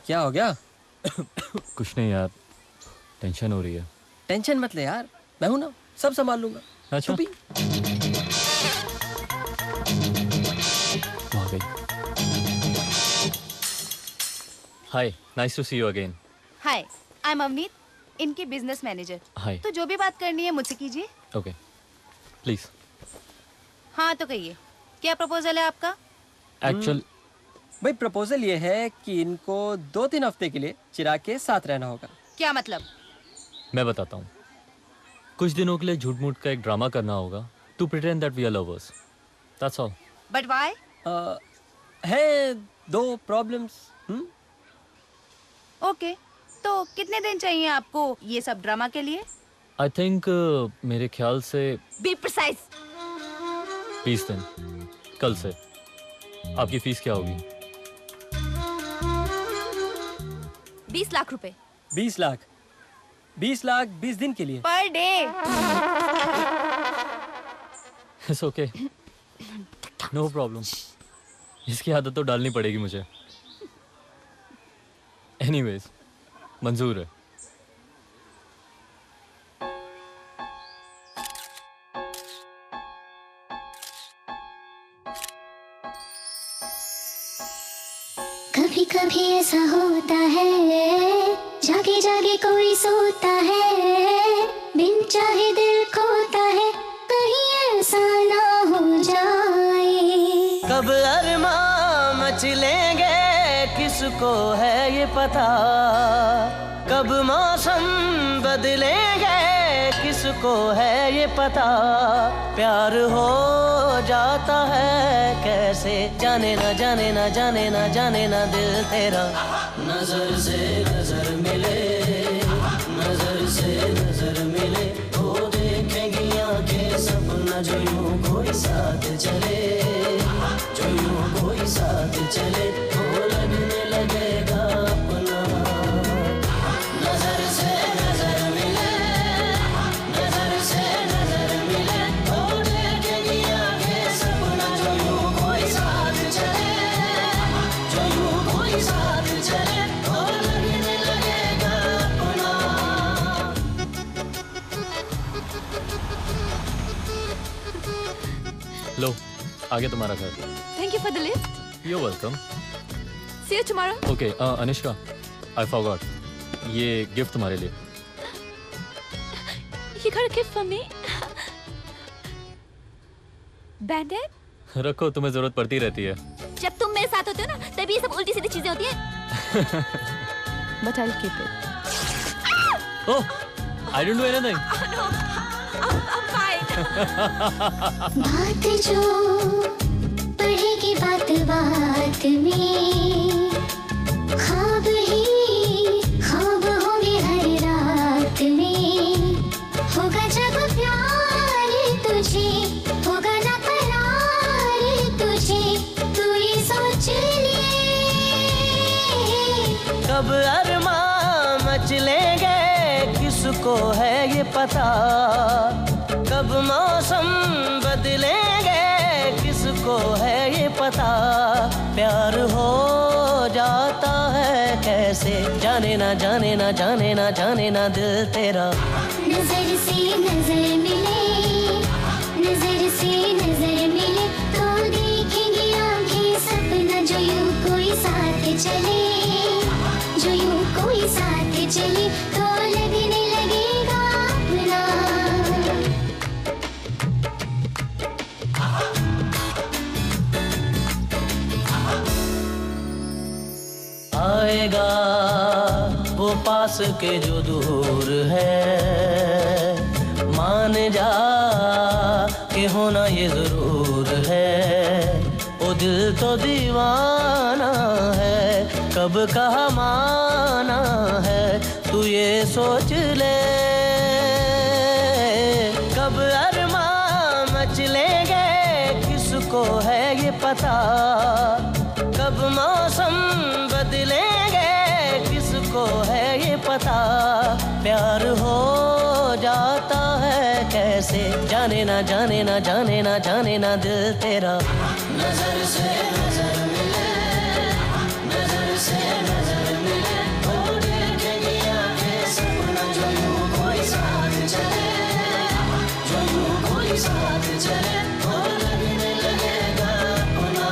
क्या हो गया? कुछ नहीं यार, टेंशन हो रही है। टेंशन मत ले यार, मैं हूं ना, सब संभाल लूंगा। अच्छा, तू भी। वो आ गई। Hi, nice to see you again. Hi, I am Avneet, इनकी बिजनेस मैनेजर। हाय। तो जो भी बात करनी है मुझसे कीजिए। Okay, please. हाँ तो कहिए, क्या प्रपोजल है आपका? एक्चुअल भाई प्रपोजल ये है कि इनको 2-3 हफ्ते के लिए चिराग के साथ रहना होगा। क्या मतलब? मैं बताता हूँ। कुछ दिनों के लिए झूठ मूठ का एक ड्रामा करना होगा to pretend that we are lovers. That's all. But why? है 2 प्रॉब्लम्स। ओके, तो कितने दिन चाहिए आपको ये सब ड्रामा के लिए? आई थिंक मेरे ख्याल से बी प्रिसाइज 20 दिन। कल से। आपकी फीस क्या होगी? 20 लाख रुपए। 20 लाख 20 लाख 20 दिन के लिए per day. It's okay, no problem. इसकी आदत तो डालनी पड़ेगी मुझे। एनीवेज, मंजूर है। कभी कभी ऐसा होता है, जागे जागे कोई सोता है, बिन चाहे दिल खोता है, कहीं ऐसा ना हो जाए। कब अरमां मचलेंगे किसको है ये पता, कब मौसम बदलेंगे किसको है ये पता, प्यार हो जाता है कैसे, जाने ना जाने ना जाने ना जाने ना दिल तेरा। नजर से नजर मिले, नजर से नजर मिले, वो देखेंगी आंखें सपना जो यूं कोई साथ चले, जो यूं कोई साथ चले, वो लगने लगेगा अपना। नजर से नजर मिले, नजर से नजर मिले, वो देखेंगी आंखें सपना जो यूं कोई साथ चले, जो यूं कोई साथ चले, वो लगने लगेगा अपना। लो, आगे तुम्हारा घर। Thank you for the lift. You welcome. See you tomorrow. Okay, Anishka, I forgot, ये गिफ्ट तुम्हारे लिए। You got a gift for me? Bandit? रखो, तुम्हें जरूरत पड़ती रहती है। जब तुम मेरे साथ होते हो ना, तभी ये सब उल्टी सीधी चीजें होती हैं। But I'll keep it. Oh, I didn't do anything. No, I'm fine. बात जो पड़ेगी बात बात में, ख्वाब ही ख्वाब होंगे हर रात में, होगा जब प्यार तुझे, होगा ना करार तुझे, तू ये सोच ले। कब अरमां मचलेंगे किसको है ये पता, कब मौसम बदलेंगे किसको है ये पता, प्यार हो जाता है कैसे, जाने ना जाने ना जाने ना जाने ना दिल तेरा। नजर से नजर मिले, नजर से नजर मिले, तो देखेंगे आंखें सपना जो यूं कोई साथ चले, जो यूं कोई साथ चले, तो लगने लगेगा अपना। आएगा वो पास के जो दूर है, मान जा कि होना ये जरूर है, वो दिल तो दीवाना है, कब कहा माना है, तू ये सोच ले। कब अरमां मचलेंगे किसको है ये पता, कब मौसम बदलेंगे किसको है ये पता, प्यार हो जाता है कैसे, जाने ना जाने ना जाने ना जाने ना दिल तेरा। नजर से नजर मिले, नजर से नजर मिले, वो देखेंगी आंखें सपना जो यूं कोई साथ चले, जो यूं कोई साथ चले, वो लगने लगेगा अपना।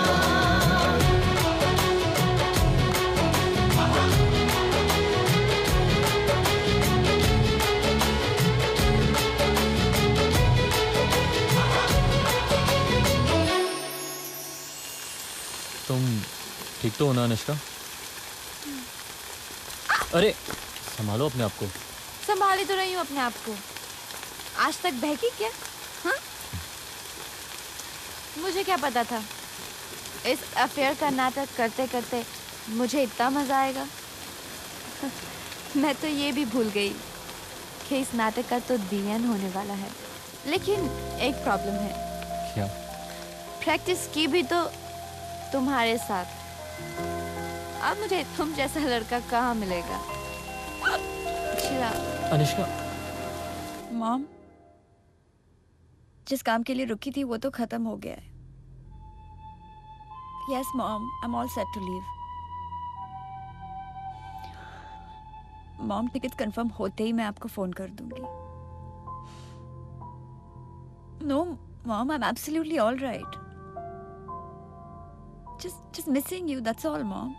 तुम ठीक तो हो ना अनुष्का? अरे संभालो अपने आप को। संभाली तो रही हूँ अपने आप को। आज तक बहकी क्या? हाँ? मुझे क्या पता था इस अफेयर का नाटक करते करते मुझे इतना मजा आएगा। मैं तो ये भी भूल गई कि इस नाटक का तो दी एंड होने वाला है। लेकिन एक प्रॉब्लम है। क्या? प्रैक्टिस की भी तो तुम्हारे साथ। अब मुझे तुम जैसा लड़का कहाँ मिलेगा? चिराग। अनुष्का। मॉम, जिस काम के लिए रुकी थी वो तो खत्म हो गया है। Yes mom, I am all set to leave. Mom, ticket confirm होते ही मैं आपको फोन कर दूंगी। No mom, I am absolutely all right. just missing you, that's all mom.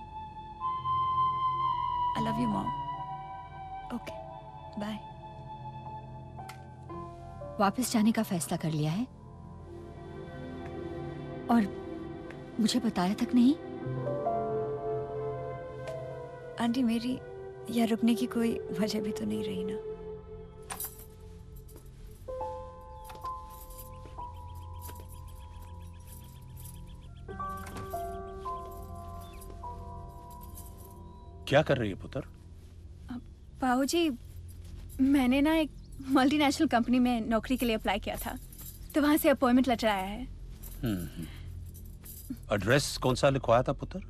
I love you mom. Okay, bye. वापस जाने का फैसला कर लिया है और मुझे बताया तक नहीं। आंटी, मेरी यहाँ रुकने की कोई वजह भी तो नहीं रही ना। क्या कर रही है पुत्र? बाबूजी, मैंने ना एक मल्टीनेशनल कंपनी में नौकरी के लिए अप्लाई किया था, तो वहां से अपॉइंटमेंट लेटर आया है। एड्रेस कौन सा लिखवाया था पुत्र?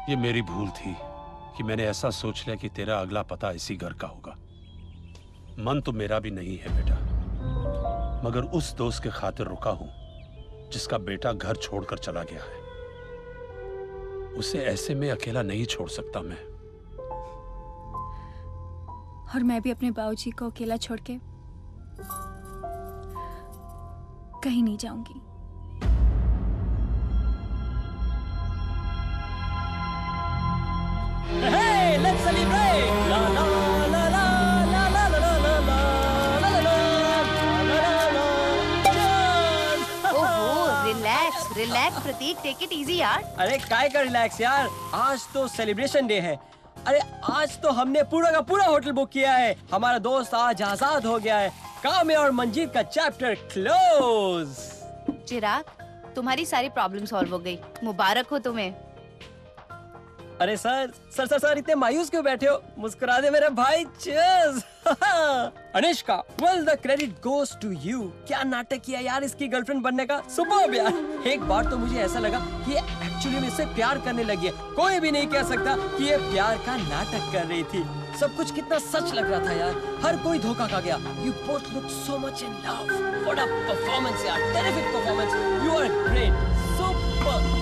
ये मेरी भूल थी कि मैंने ऐसा सोच लिया कि तेरा अगला पता इसी घर का होगा। मन तो मेरा भी नहीं है बेटा, मगर उस दोस्त के खातिर रुका हूं जिसका बेटा घर छोड़कर चला गया है। उसे ऐसे में अकेला नहीं छोड़ सकता मैं। और मैं भी अपने बाबूजी को अकेला छोड़ के कहीं नहीं जाऊंगी। Hey, let's celebrate! La la la la la la la la la la la la la la. ओहो, relax relax Prateek, take it easy यार। अरे काय का रिलैक्स यार, आज तो सेलिब्रेशन डे है। अरे आज तो हमने पूरा का पूरा होटल बुक किया है। हमारा दोस्त आज आजाद हो गया है। काम्या और मंजीत का चैप्टर क्लोज। चिराग, तुम्हारी सारी प्रॉब्लम सॉल्व हो गई, मुबारक हो तुम्हें। अरे सर सर सर सर इतने मायूस क्यों बैठे हो? मुस्कुरा दे मेरे भाई। Cheers. Anushka, well the credit goes to you. क्या नाटक किया यार इसकी गर्लफ्रेंड बनने का, सुपर्ब यार। एक बार तो मुझे ऐसा लगा कि ये एक्चुअली में इससे प्यार करने लगी है। कोई भी नहीं कह सकता कि ये प्यार का नाटक कर रही थी। सब कुछ कितना सच लग रहा था यार, हर कोई धोखा खा गया। You both look so much in love. What a performance यार, terrific performance. You are great, super.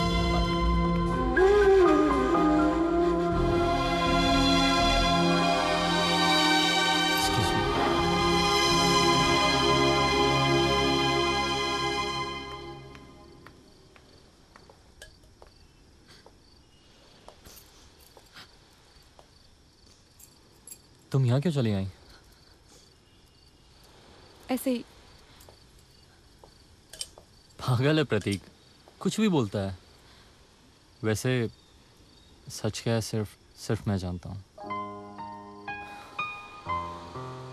तुम यहाँ क्यों चली आई? ऐसे ही। पागल है प्रतीक, कुछ भी बोलता है। वैसे सच क्या है सिर्फ मैं जानता हूँ।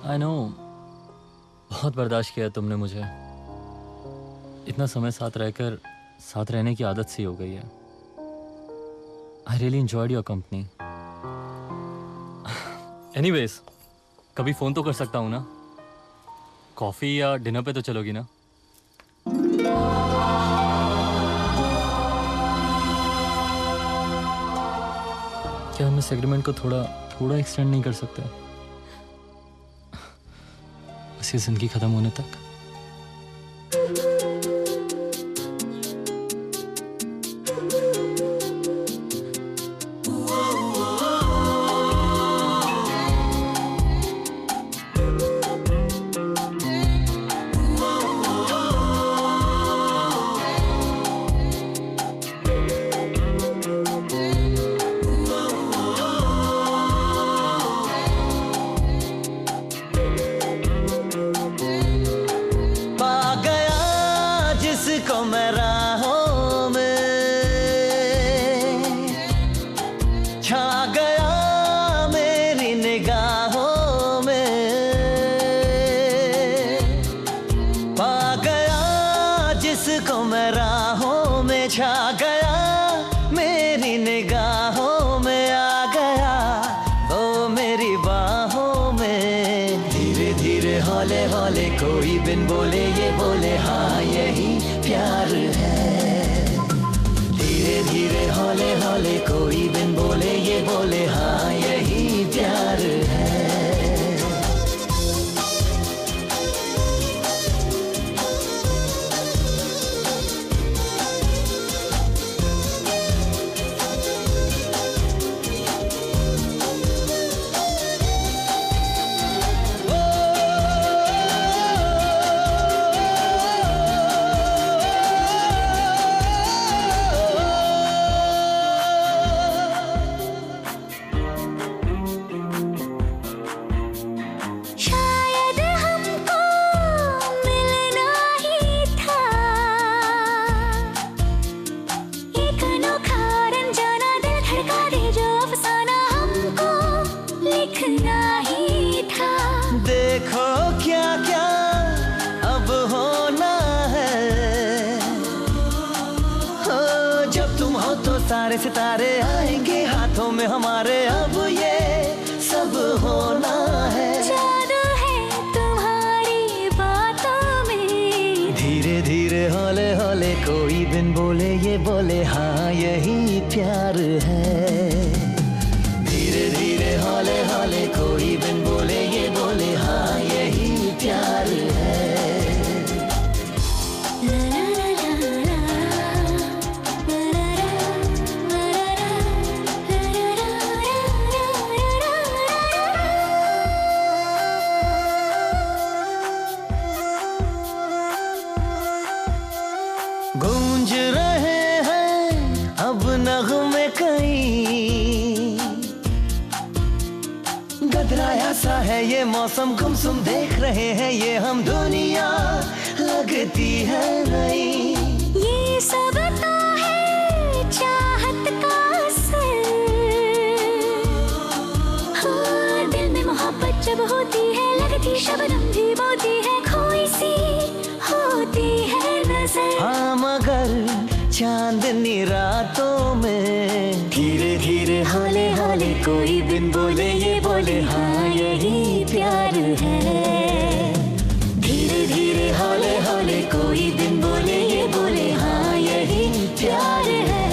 आई नो, बहुत बर्दाश्त किया तुमने मुझे। इतना समय साथ रहकर साथ रहने की आदत सी हो गई है। I really enjoyed your company. Anyways, कभी फोन तो कर सकता हूँ ना? कॉफी या डिनर पे तो चलोगी ना? क्या हम इस एग्रीमेंट को थोड़ा एक्सटेंड नहीं कर सकते? बस ये जिंदगी खत्म होने तक। को मैं राहों में छा गया, मेरी निगाहों में आ गया, वो मेरी बाहों में। धीरे धीरे हौले हौले कोई बिन बोले ये बोले हाँ यही प्यार है। धीरे धीरे हौले हौले कोई बिन बोले ये बोले हाँ यही प्यार है। शायद हमको मिलना ही था, एक अनोखा रंजाना दिल धड़का दे जो अफसाना हमको लिखना ही था। देखो क्या क्या अब होना है, हो जब तुम हो तो सारे सितारे आएंगे हाथों में हमारे, अब ये सब होना है। जादू है तुम्हारी बातों में। धीरे धीरे हौले हौले कोई बिन बोले ये बोले हाँ यही प्यार है। धीरे धीरे हौले हौले कोई बिन बोले ये बोले हाँ यही प्यार है। गूंज रहे हैं अब नगमे कहीं, गदराया सा है ये मौसम गुमसुम देख रहे हैं ये हम दुनिया लगती है नई। ये सब तो है चाहत का असर, हाँ दिल में मोहब्बत जब होती है लगती शबनम भी बोती है, खोई सी होती है नजर। हाँ मगर चांदनी रातों में धीरे धीरे हौले हौले कोई बिन बोले ये बोले हाँ यही प्यार है। धीरे धीरे हौले हौले कोई बिन बोले ये बोले हाँ यही प्यार है।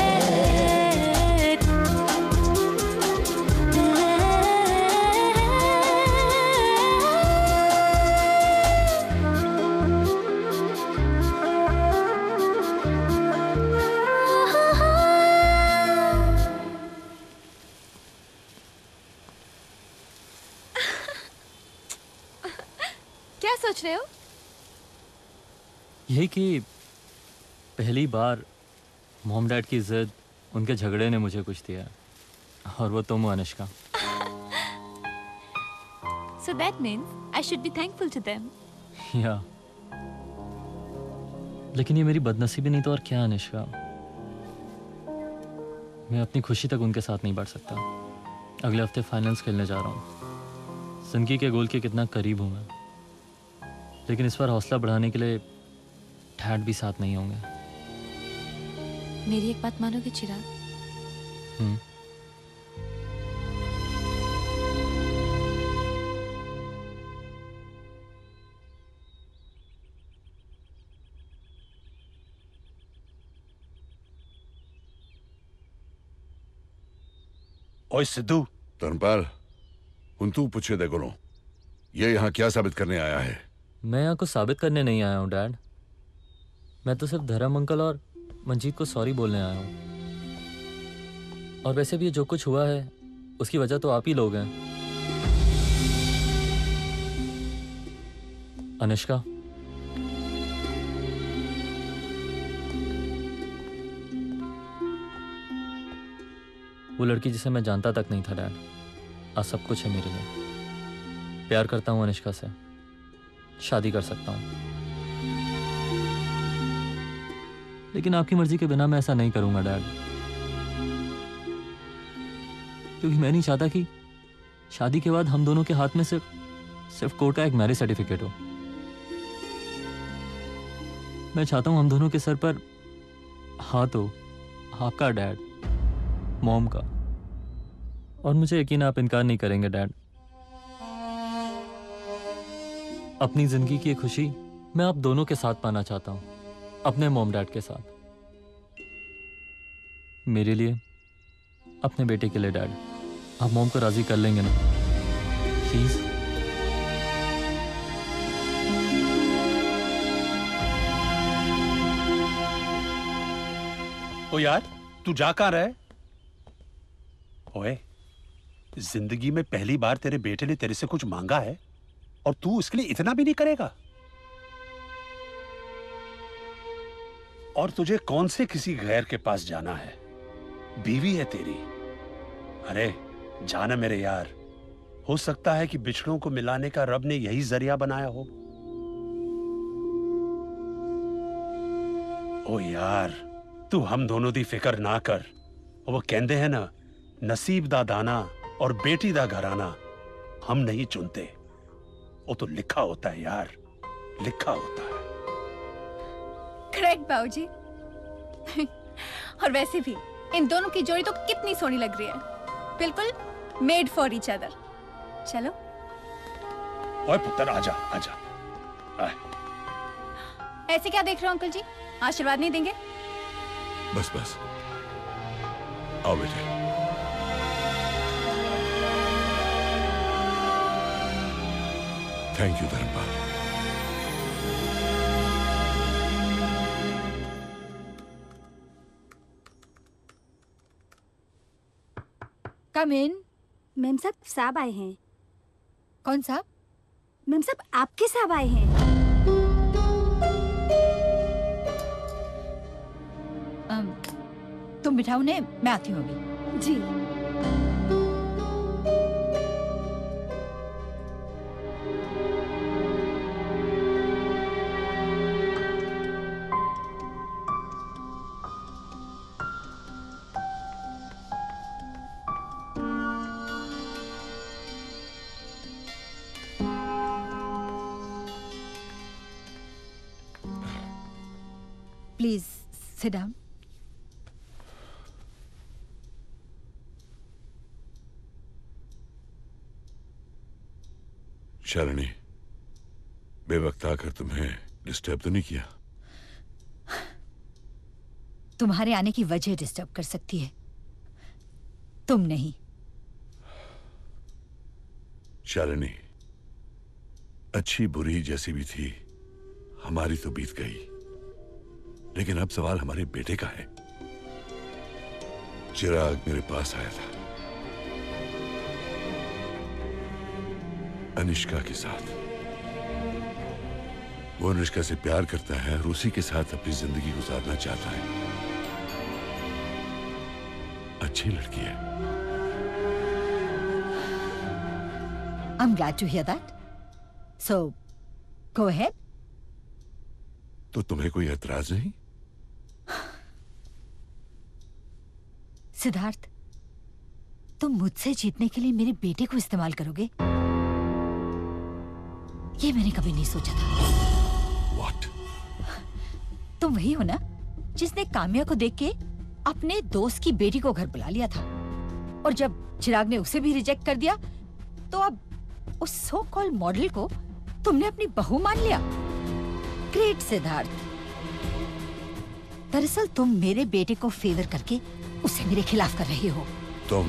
क्या सोच रहे हो? यही कि पहली बार मॉम डैड की जिद, उनके झगड़े ने मुझे कुछ दिया, और वो तुम हो Anushka. So that means I should be thankful to them. या लेकिन ये मेरी बदनसीबी नहीं तो और क्या अनुष्का। मैं अपनी खुशी तक उनके साथ नहीं बढ़ सकता। अगले हफ्ते फाइनल्स खेलने जा रहा हूँ। जिंदगी के गोल के कितना करीब हूँ मैं, लेकिन इस बार हौसला बढ़ाने के लिए डैड भी साथ नहीं होंगे। मेरी एक बात मानोगे चिराग? ओए सिद्धू। धर्मपाल, तू पूछे देखो नो, ये यहाँ क्या साबित करने आया है? मैं यहाँ कुछ साबित करने नहीं आया हूँ डैड। मैं तो सिर्फ धर्म अंकल और मंजीत को सॉरी बोलने आया हूँ। और वैसे भी ये जो कुछ हुआ है उसकी वजह तो आप ही लोग हैं। अनुष्का, वो लड़की जिसे मैं जानता तक नहीं था डैड, आज सब कुछ है मेरे लिए। प्यार करता हूँ अनुष्का से, शादी कर सकता हूँ, लेकिन आपकी मर्जी के बिना मैं ऐसा नहीं करूंगा डैड, क्योंकि मैं नहीं चाहता कि शादी के बाद हम दोनों के हाथ में सिर्फ कोर्ट का एक मैरिज सर्टिफिकेट हो। मैं चाहता हूँ हम दोनों के सर पर हाथ हो, आपका डैड, मॉम का। और मुझे यकीन है आप इनकार नहीं करेंगे डैड। अपनी जिंदगी की खुशी मैं आप दोनों के साथ पाना चाहता हूँ, अपने मॉम डैड के साथ। मेरे लिए, अपने बेटे के लिए डैड, आप मॉम को राजी कर लेंगे ना प्लीज? ओ यार, तू जा कहां रहा है? ओए, जिंदगी में पहली बार तेरे बेटे ने तेरे से कुछ मांगा है और तू उसके लिए इतना भी नहीं करेगा? और तुझे कौन से किसी गैर के पास जाना है? बीवी है तेरी। अरे जाना मेरे यार, हो सकता है कि बिछड़ों को मिलाने का रब ने यही जरिया बनाया हो। ओ यार, तू हम दोनों दी फिक्र ना कर। वो कहते हैं ना, नसीब दा दाना और बेटी दा घराना हम नहीं चुनते, वो तो लिखा होता है यार, लिखा होता है। करेक्ट बाबूजी। और वैसे भी इन दोनों की जोड़ी तो कितनी सोहनी लग रही है, बिल्कुल मेड फॉर ईच अदर। चलो। ओए पुत्र, आजा आजा। ऐसे क्या देख रहे हो अंकल जी, आशीर्वाद नहीं देंगे? बस बस, आओ बेटे। Thank you Dharampal. Come in. Ma'am साहब आए हैं। कौन साहब? मैम साहब आपके साहब आए हैं। तुम बिठाओ ने, मैं आती हूँ अभी। जी। Please sit down. शालिनी, बेवक्त आकर तुम्हें डिस्टर्ब तो नहीं किया? तुम्हारे आने की वजह डिस्टर्ब कर सकती है, तुम नहीं। शालिनी, अच्छी बुरी जैसी भी थी, हमारी तो बीत गई, लेकिन अब सवाल हमारे बेटे का है। चिराग मेरे पास आया था अनिष्का के साथ। वो अनिष्का से प्यार करता है और उसी के साथ अपनी जिंदगी गुजारना चाहता है। अच्छी लड़की है। I'm glad to hear that. So, go ahead. तो तुम्हें कोई एतराज नहीं? सिद्धार्थ, तुम मुझसे जीतने के लिए मेरे बेटे को इस्तेमाल करोगे? ये मैंने कभी नहीं सोचा था। What? तुम वही हो ना जिसने काम्या को देख के अपने दोस्त की बेटी को घर बुला लिया था, और जब चिराग ने उसे भी रिजेक्ट कर दिया तो अब उस सो कॉल मॉडल को तुमने अपनी बहू मान लिया। ग्रेट सिद्धार्थ। दरअसल तुम मेरे बेटे को फेवर करके उसे मेरे खिलाफ कर रहे हो। तुम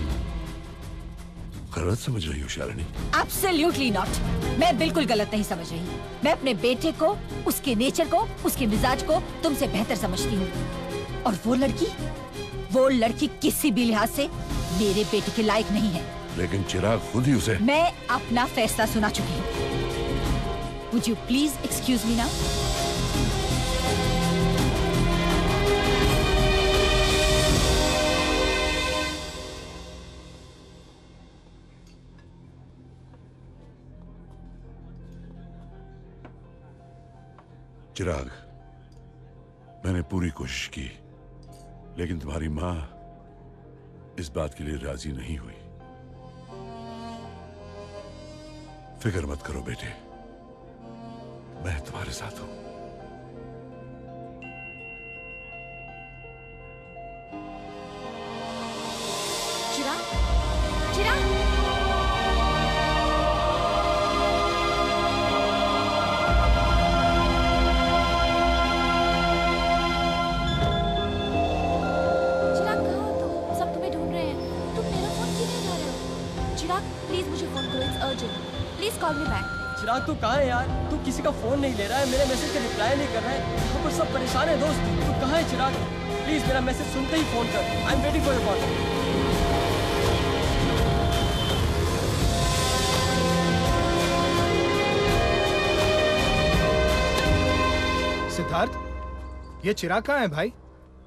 गलत समझ रही हो शालिनी। Absolutely not. मैं बिल्कुल गलत नहीं समझ रही। मैं अपने बेटे को, उसके नेचर को, उसके मिजाज को तुमसे बेहतर समझती हूँ। और वो लड़की किसी भी लिहाज से मेरे बेटे के लायक नहीं है। लेकिन चिराग खुद ही उसे। मैं अपना फैसला सुना चुकी हूँ। Would you please excuse me now? चिराग, मैंने पूरी कोशिश की, लेकिन तुम्हारी माँ इस बात के लिए राजी नहीं हुई। फिक्र मत करो बेटे, मैं तुम्हारे साथ हूं। करो, it's urgent. Please call me back. Chirag तू कहाँ है यार? तू किसी का फोन नहीं ले रहा है, मेरे मैसेज का रिप्लाई नहीं कर रहा है। यहाँ पर सब परेशान है दोस्त। तू कहाँ है चिराग? प्लीज मेरा मैसेज सुनते ही फोन कर। I am waiting for your call. Siddharth, ये चिराग कहाँ है भाई?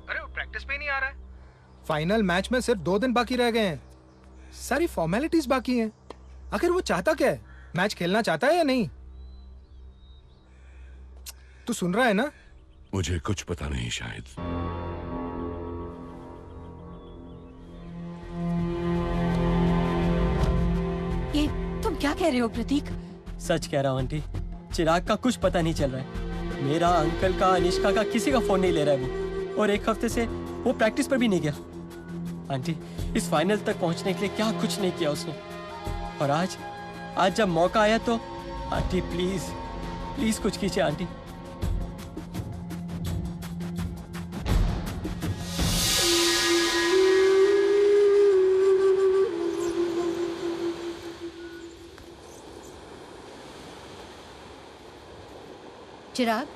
अरे वो प्रैक्टिस पे ही नहीं आ रहा है। फाइनल मैच में सिर्फ 2 दिन बाकी रह गए हैं, सारी फॉर्मेलिटीज बाकी हैं। आखिर वो चाहता क्या है? मैच खेलना चाहता है या नहीं? तू सुन रहा है ना? मुझे कुछ पता नहीं शायद। ये तुम क्या कह रहे हो प्रतीक? सच कह रहा हूँ आंटी, चिराग का कुछ पता नहीं चल रहा है। मेरा, अंकल का, अनिष्का का, किसी का फोन नहीं ले रहा है वो। और 1 हफ्ते से वो प्रैक्टिस पर भी नहीं गया। आंटी, इस फाइनल तक पहुंचने के लिए क्या कुछ नहीं किया उसने। और आज जब मौका आया तो आंटी प्लीज प्लीज कुछ कीजिए आंटी। चिराग,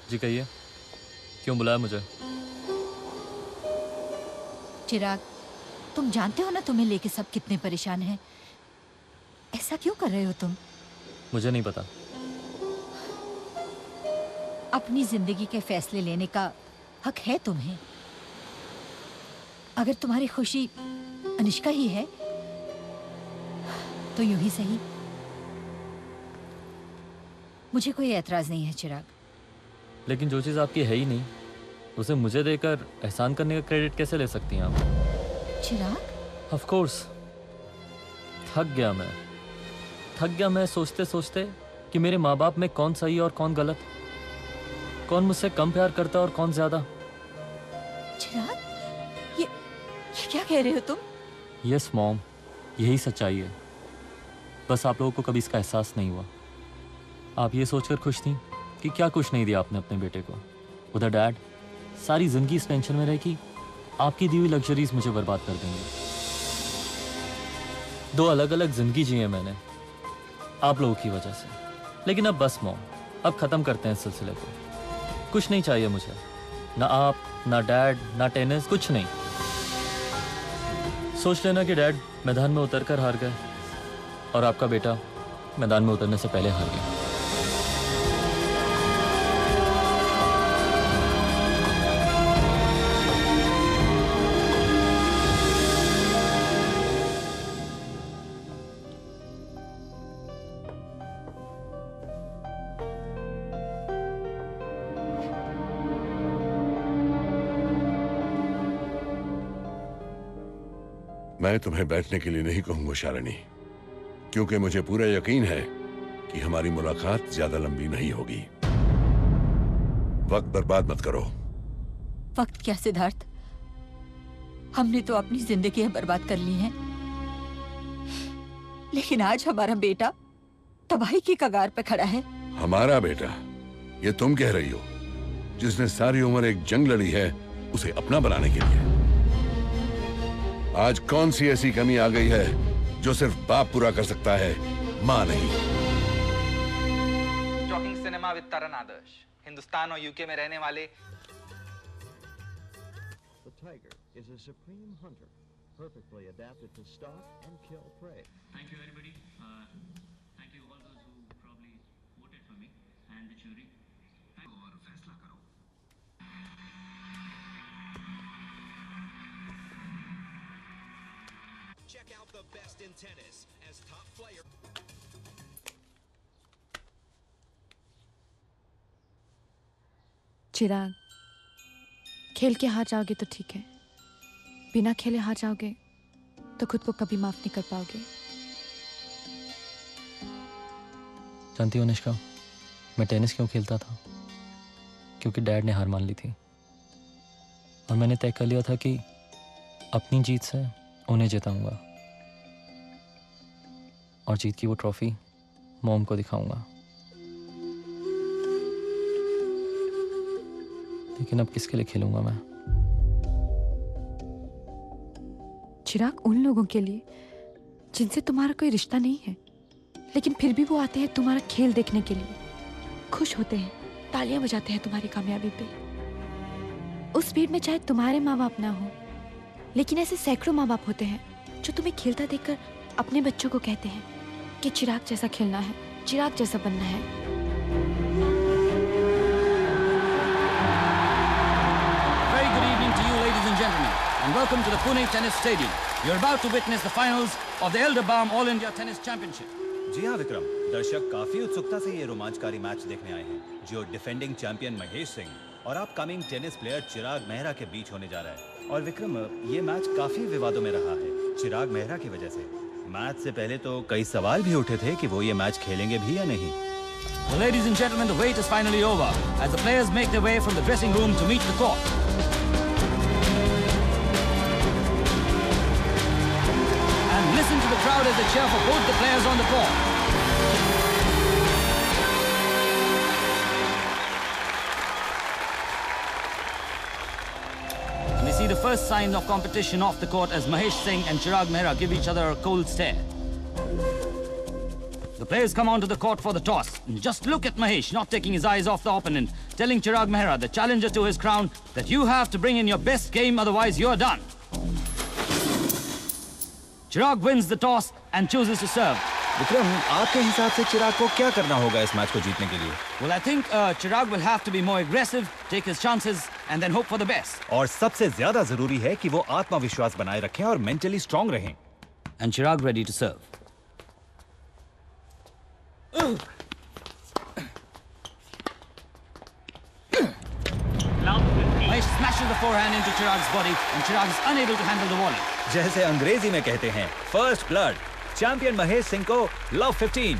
जी कहिए, क्यों बुलाया मुझे? चिराग, तुम जानते हो ना तुम्हें लेके सब कितने परेशान हैं। ऐसा क्यों कर रहे हो तुम? मुझे नहीं पता। अपनी जिंदगी के फैसले लेने का हक है तुम्हें। अगर तुम्हारी खुशी अनिष्का ही है तो यूं ही सही, मुझे कोई एतराज नहीं है चिराग। लेकिन जो चीज़ आपकी है ही नहीं, उसे मुझे देकर एहसान करने का क्रेडिट कैसे ले सकती हैं आप? चिराग, ऑफ कोर्स थक गया मैं सोचते सोचते कि मेरे माँ बाप में कौन सही और कौन गलत, कौन मुझसे कम प्यार करता और कौन ज्यादा। चिराग, ये क्या कह रहे हो तुम? यस मॉम, यही सच्चाई है। बस आप लोगों को कभी इसका एहसास नहीं हुआ। आप ये सोचकर खुश थी कि क्या कुछ नहीं दिया आपने अपने बेटे को। उधर डैड सारी जिंदगी इस टेंशन में रहे कि आपकी दी हुई लग्जरीज मुझे बर्बाद कर देंगे। 2 अलग अलग जिंदगी जी है मैंने आप लोगों की वजह से। लेकिन अब बस मॉम, अब खत्म करते हैं इस सिलसिले को। कुछ नहीं चाहिए मुझे, ना आप, ना डैड, ना टेनिस, कुछ नहीं। सोच लेना कि डैड मैदान में उतरकर हार गए और आपका बेटा मैदान में उतरने से पहले हार गया। मैं तुम्हें बैठने के लिए नहीं कहूंगा शालिनी, क्योंकि मुझे पूरा यकीन है कि हमारी मुलाकात ज्यादा लंबी नहीं होगी। वक्त बर्बाद मत करो। वक्त क्या सिद्धार्थ, हमने तो अपनी जिंदगी बर्बाद कर ली है। लेकिन आज हमारा बेटा तबाही की कगार पे खड़ा है। हमारा बेटा? ये तुम कह रही हो, जिसने सारी उम्र एक जंग लड़ी है उसे अपना बनाने के लिए। आज कौन सी ऐसी कमी आ गई है जो सिर्फ बाप पूरा कर सकता है, माँ नहीं। टॉकिंग सिनेमा विद तरन आदर्श। हिंदुस्तान और यूके में रहने वाले The tiger is a supreme hunter, perfectly adapted to stalk and kill prey. Thank you everybody. Thank you all those who probably voted for me and the jury. और फैसला करो। Check out the best in tennis as top player. चिराग, खेल के हार जाओगे तो ठीक है, बिना खेले हार जाओगे तो खुद को कभी माफ नहीं कर पाओगे। जानती हो निष्का, मैं टेनिस क्यों खेलता था? क्योंकि डैड ने हार मान ली थी और मैंने तय कर लिया था कि अपनी जीत से उन्हें जिताऊंगा और जीत की वो ट्रॉफी मॉम को दिखाऊंगा। लेकिन अब किसके लिए खेलूंगा मैं? चिराग उन लोगों के लिए जिनसे तुम्हारा कोई रिश्ता नहीं है, लेकिन फिर भी वो आते हैं तुम्हारा खेल देखने के लिए, खुश होते हैं, तालियां बजाते हैं तुम्हारी कामयाबी पे। उस भीड़ में चाहे तुम्हारे माँ बाप ना हो, लेकिन ऐसे सैकड़ों माँ बाप होते हैं जो तुम्हें खेलता देखकर अपने बच्चों को कहते हैं कि चिराग जैसा खेलना है, चिराग जैसा बनना है। Very good evening to you, ladies and gentlemen, and welcome to the Pune Tennis Stadium. You're about to witness the finals of the Elderbalm All India Tennis Championship. जी हाँ विक्रम, दर्शक काफी उत्सुकता से ये रोमांचकारी मैच देखने आए हैं जो डिफेंडिंग चैंपियन महेश सिंह और अपकमिंग टेनिस प्लेयर चिराग मेहरा के बीच होने जा रहा है। और विक्रम, ये मैच काफी विवादों में रहा है चिराग मेहरा की वजह से। मैच से पहले तो कई सवाल भी उठे थे कि वो ये मैच खेलेंगे भी या नहीं। Well, ladies and gentlemen, the wait is finally over as the players make their way from the dressing room to meet the court. And listen to the crowd as they cheer for both the players on the court. And we see the first sign of competition off the court as Mahesh Singh and Chirag Mehra give each other a cold stare. The players come onto the court for the toss. And just look at Mahesh not taking his eyes off the opponent, telling Chirag Mehra, the challenger to his crown, that you have to bring in your best game, otherwise you're done. Chirag wins the toss and chooses to serve. Vikram, आपके हिसाब से चिराग को क्या करना होगा इस match को जीतने के लिए? Well, I think Chirag will have to be more aggressive, take his chances, and then hope for the best. और सबसे ज्यादा जरूरी है कि वो आत्मविश्वास बनाए रखें और मेंटली स्ट्रांग रहें. And Chirag ready to serve. Mahesh smashes the forehand into Chirag's body and Chirag is unable to handle the volley. जैसे अंग्रेजी में कहते हैं, first blood. Champion Mahesh Singh को love 15.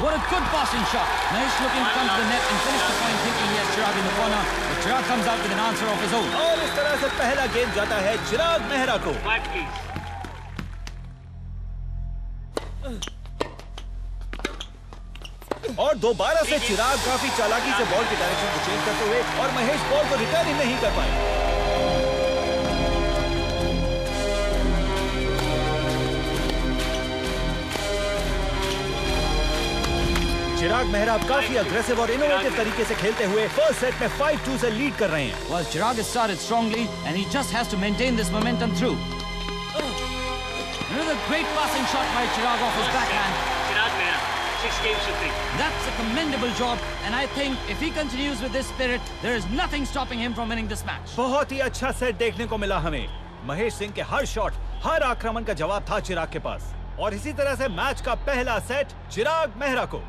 What a good passing shot. Mahesh looking to come to the net and finish the point thinking he has Chirag in the corner, but Chirag comes out with an answer of his own. और इस तरह से पहला game जाता है चिराग मेहरा को. और दोबारा से चिराग काफी चालाकी से बॉल की डायरेक्शन को चेंज करते हुए और महेश बॉल को रिटर्न ही नहीं कर पाए. चिराग मेहरा काफी अग्रेसिव और इनोवेटिव तरीके से खेलते हुए फर्स्ट सेट में 5-2 से लीड कर रहे हैं. Well, Chirag has started strongly and he just has to maintain this momentum through. Another great passing shot by Chirag off his backhand. Chirag Mehra, 6 games to 3. That's a commendable job and I think if he continues with this spirit, there is nothing stopping him from winning this match. बहुत ही अच्छा set देखने को मिला हमें. महेश सिंह के हर shot, हर आक्रमण का जवाब था चिराग के पास. और इसी तरह से मैच का पहला सेट चिराग मेहरा को.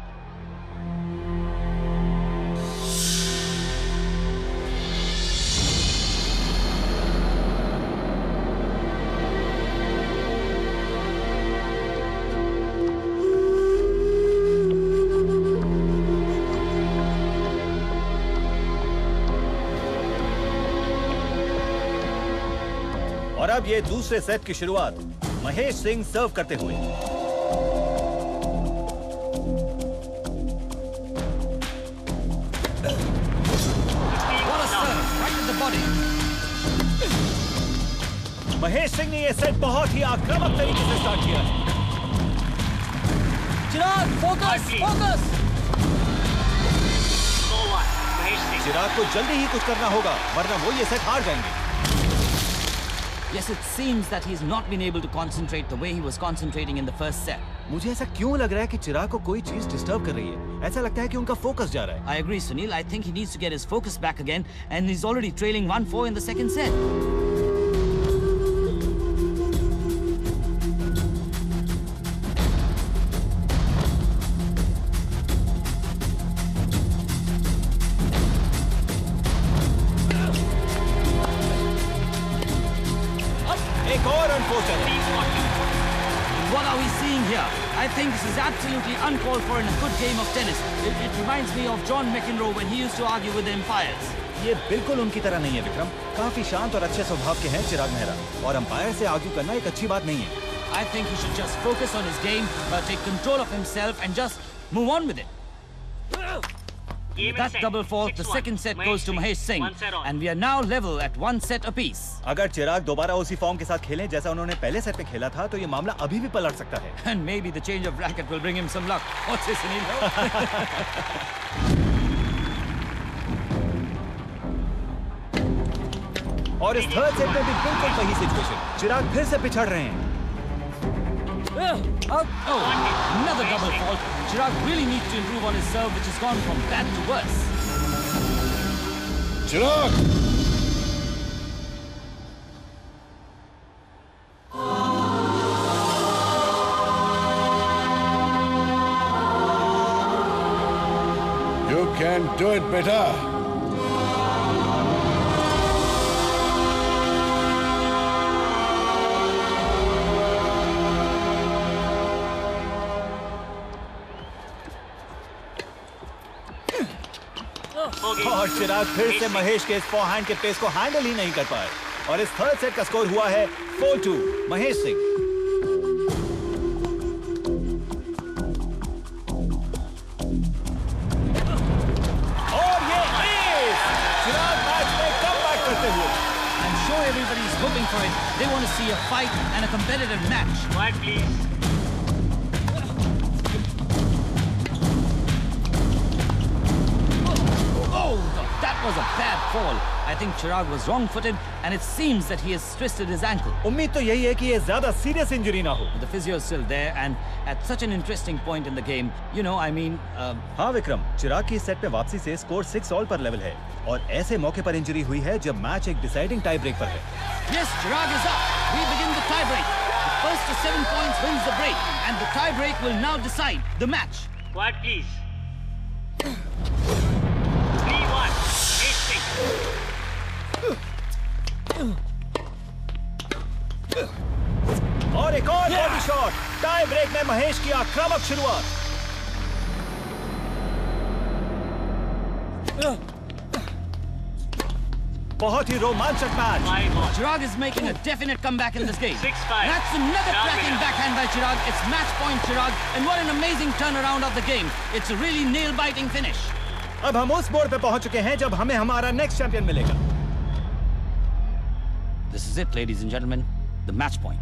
और अब ये दूसरे सेट की शुरुआत महेश सिंह सर्व करते हुए. महेश सिंह ने ये सेट बहुत ही आक्रामक तरीके से स्टार्ट किया है. चिराग, फोकस, फोकस. चिराग को जल्दी ही कुछ करना होगा वरना वो ये सेट हार जाएंगे. Yes, it seems that he's not been able to concentrate the way he was concentrating in the first set. मुझे ऐसा क्यों लग रहा है कि चिराग को कोई चीज डिस्टर्ब कर रही है. ऐसा लगता है कि उनका फोकस जा रहा है. I agree, Sunil. I think he needs to get his focus back again and he's already trailing 1-4 in the second set. What are we seeing here? I think this is absolutely uncalled for in a good game of tennis. It reminds me of John McEnroe when he used to argue with the umpires. ये बिल्कुल उनकी तरह नहीं है विक्रम. काफी शांत और अच्छे स्वभाव के हैं चिराग मेहरा और अंपायर से आर्ग्यू करना एक अच्छी बात नहीं है. I think he should just focus on his game, take control of himself and just move on with it. That double fault, the second set goes to Mahesh Singh, and we are now level at 1 set apiece. अगर चिराग दोबारा उसी form के साथ खेलें जैसा उन्होंने पहले set में खेला था, तो ये मामला अभी भी पलट सकता है. And maybe the change of racket will bring him some luck. What's this, Sunil? और इस थर्ड सेट में भी बिल्कुल वही सिचुएशन. चिराग फिर से पिछड़ रहे हैं. Oh, another double fault. Chirag really needs to improve on his serve, which has gone from bad to worse. Chirag! You can do it better. और चिराग फिर से महेश के इस फोरहैंड के पेस को हैंडल ही नहीं कर पाए. और इस थर्ड सेट का स्कोर हुआ है 4-2 महेश सिंह. और ये एस! चिराग मैच में कमबैक करते हुए. I'm sure everybody is hoping for it. They want to see a fight and a competitive match. Quiet, please. That was a bad fall. I think Chirag was wrong-footed, and it seems that he has twisted his ankle. उम्मीद तो यही है कि ये ज्यादा serious injury ना हो. The physio is still there, and at such an interesting point in the game, you know, I mean. हाँ विक्रम, चिराग की इस सेट में वापसी से स्कोर 6 ऑल पर लेवल है, और ऐसे मौके पर इंजरी हुई है जब मैच एक डिसाइडिंग टाई ब्रेक पर है. Yes, Chirag is up. We begin the tie break. The first to 7 points wins the break, and the tie break will now decide the match. Quiet, please. 3-1. और एक और body shot. Tie break में महेश की आक्रामक शुरुआत. बहुत ही रोमांचक match. Chirag is making a definite comeback in this game. 6-5. That's another cracking backhand by Chirag. It's match point Chirag, and what an amazing turnaround of the game. It's a really nail-biting finish. अब हम उस मोड़ पे पहुंच चुके हैं जब हमें हमारा नेक्स्ट चैंपियन मिलेगा. This is it, ladies and gentlemen, the match point.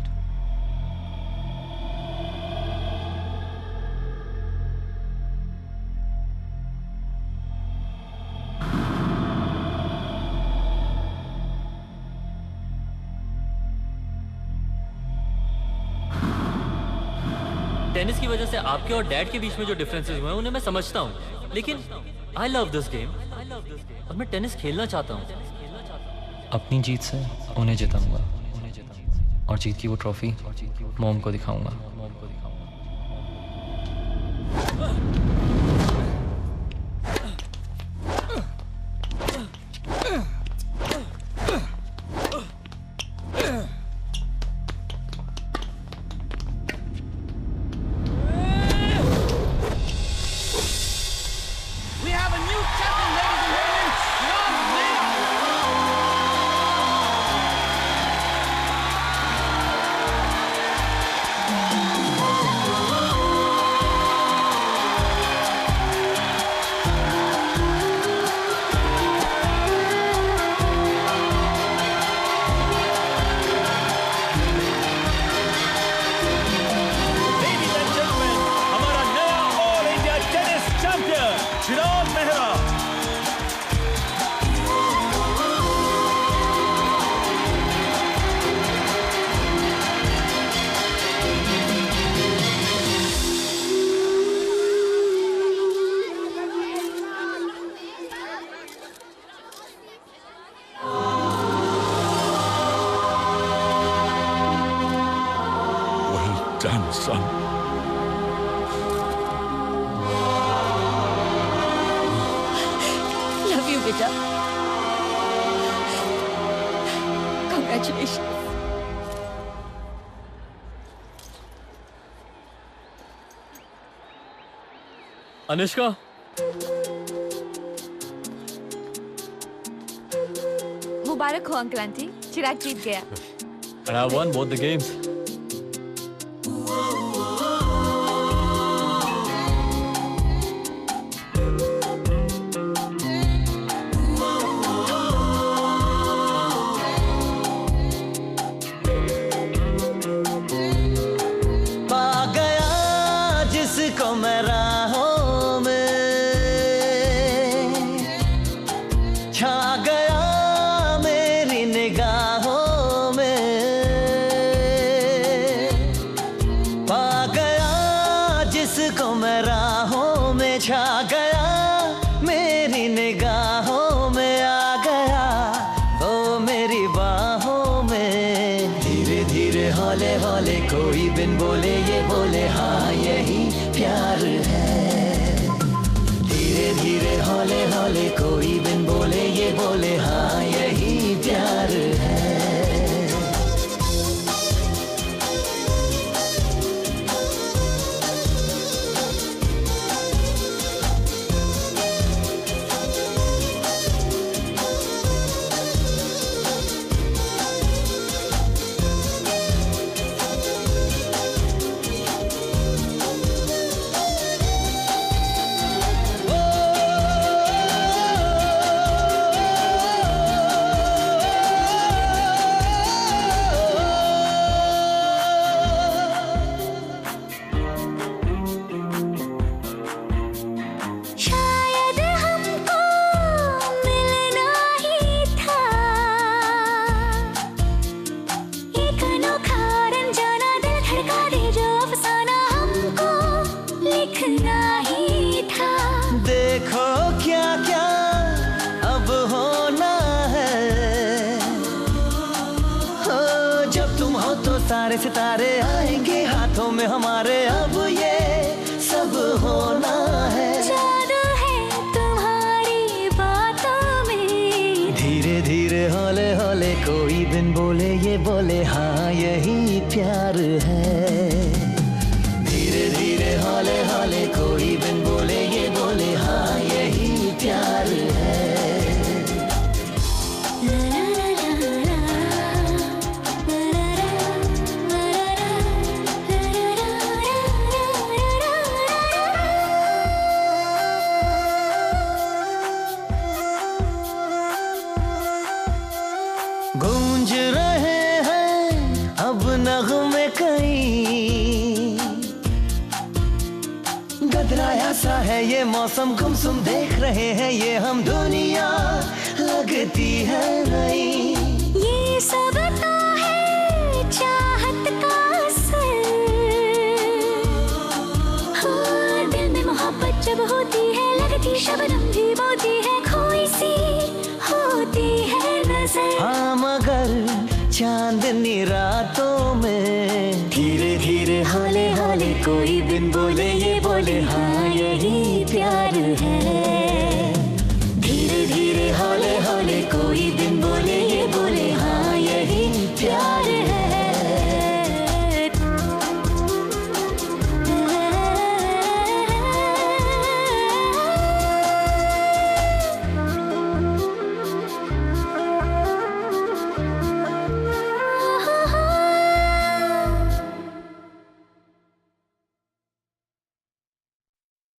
Tennis की वजह से आपके और डैड के बीच में जो डिफरेंसेस हुए हैं उन्हें मैं समझता हूँ, लेकिन आई लव दिस गेम और मैं टेनिस खेलना चाहता हूँ. अपनी जीत से उन्हें जिताऊंगा और जीत की वो ट्रॉफी मॉम को दिखाऊंगा. done, son. Love you, beta. Congratulations. Anushka, मुबारक हो अंकल आंटी, चिराग जीत गया. and I won both the games. हौले कोई बिन बोले ये बोले हाँ यही प्यार है। धीरे धीरे हौले हौले कोई बिन बोले ये बोले हाँ यही प्यार है। शायद हमको मिलना ही था, एक अनोखा रंजाना दिल धड़का दे जो अफसाना हमको लिखना ही था। देखो क्या क्या अब होना है, हो जब तुम हो तो सारे सितारे आएंगे हाथों में हमारे, अब ये सब होना है। जादू है तुम्हारी बातों में, धीरे धीरे हौले हौले कोई बिन बोले ये बोले हाँ यही प्यार है। धीरे धीरे हौले हौले कोई बिन बोले ये बोले हाँ यही प्यार है। गूंज रहे हैं अब नगमे कहीं, गदराया सा है ये मौसम गुमसुम देख रहे हैं ये हम दुनिया लगती है नई। ये सब तो है चाहत का असर, हाँ दिल में मोहब्बत जब होती है लगती शबनम भी बोती है, खोई सी होती है नजर। हाँ मगर चांदनी रात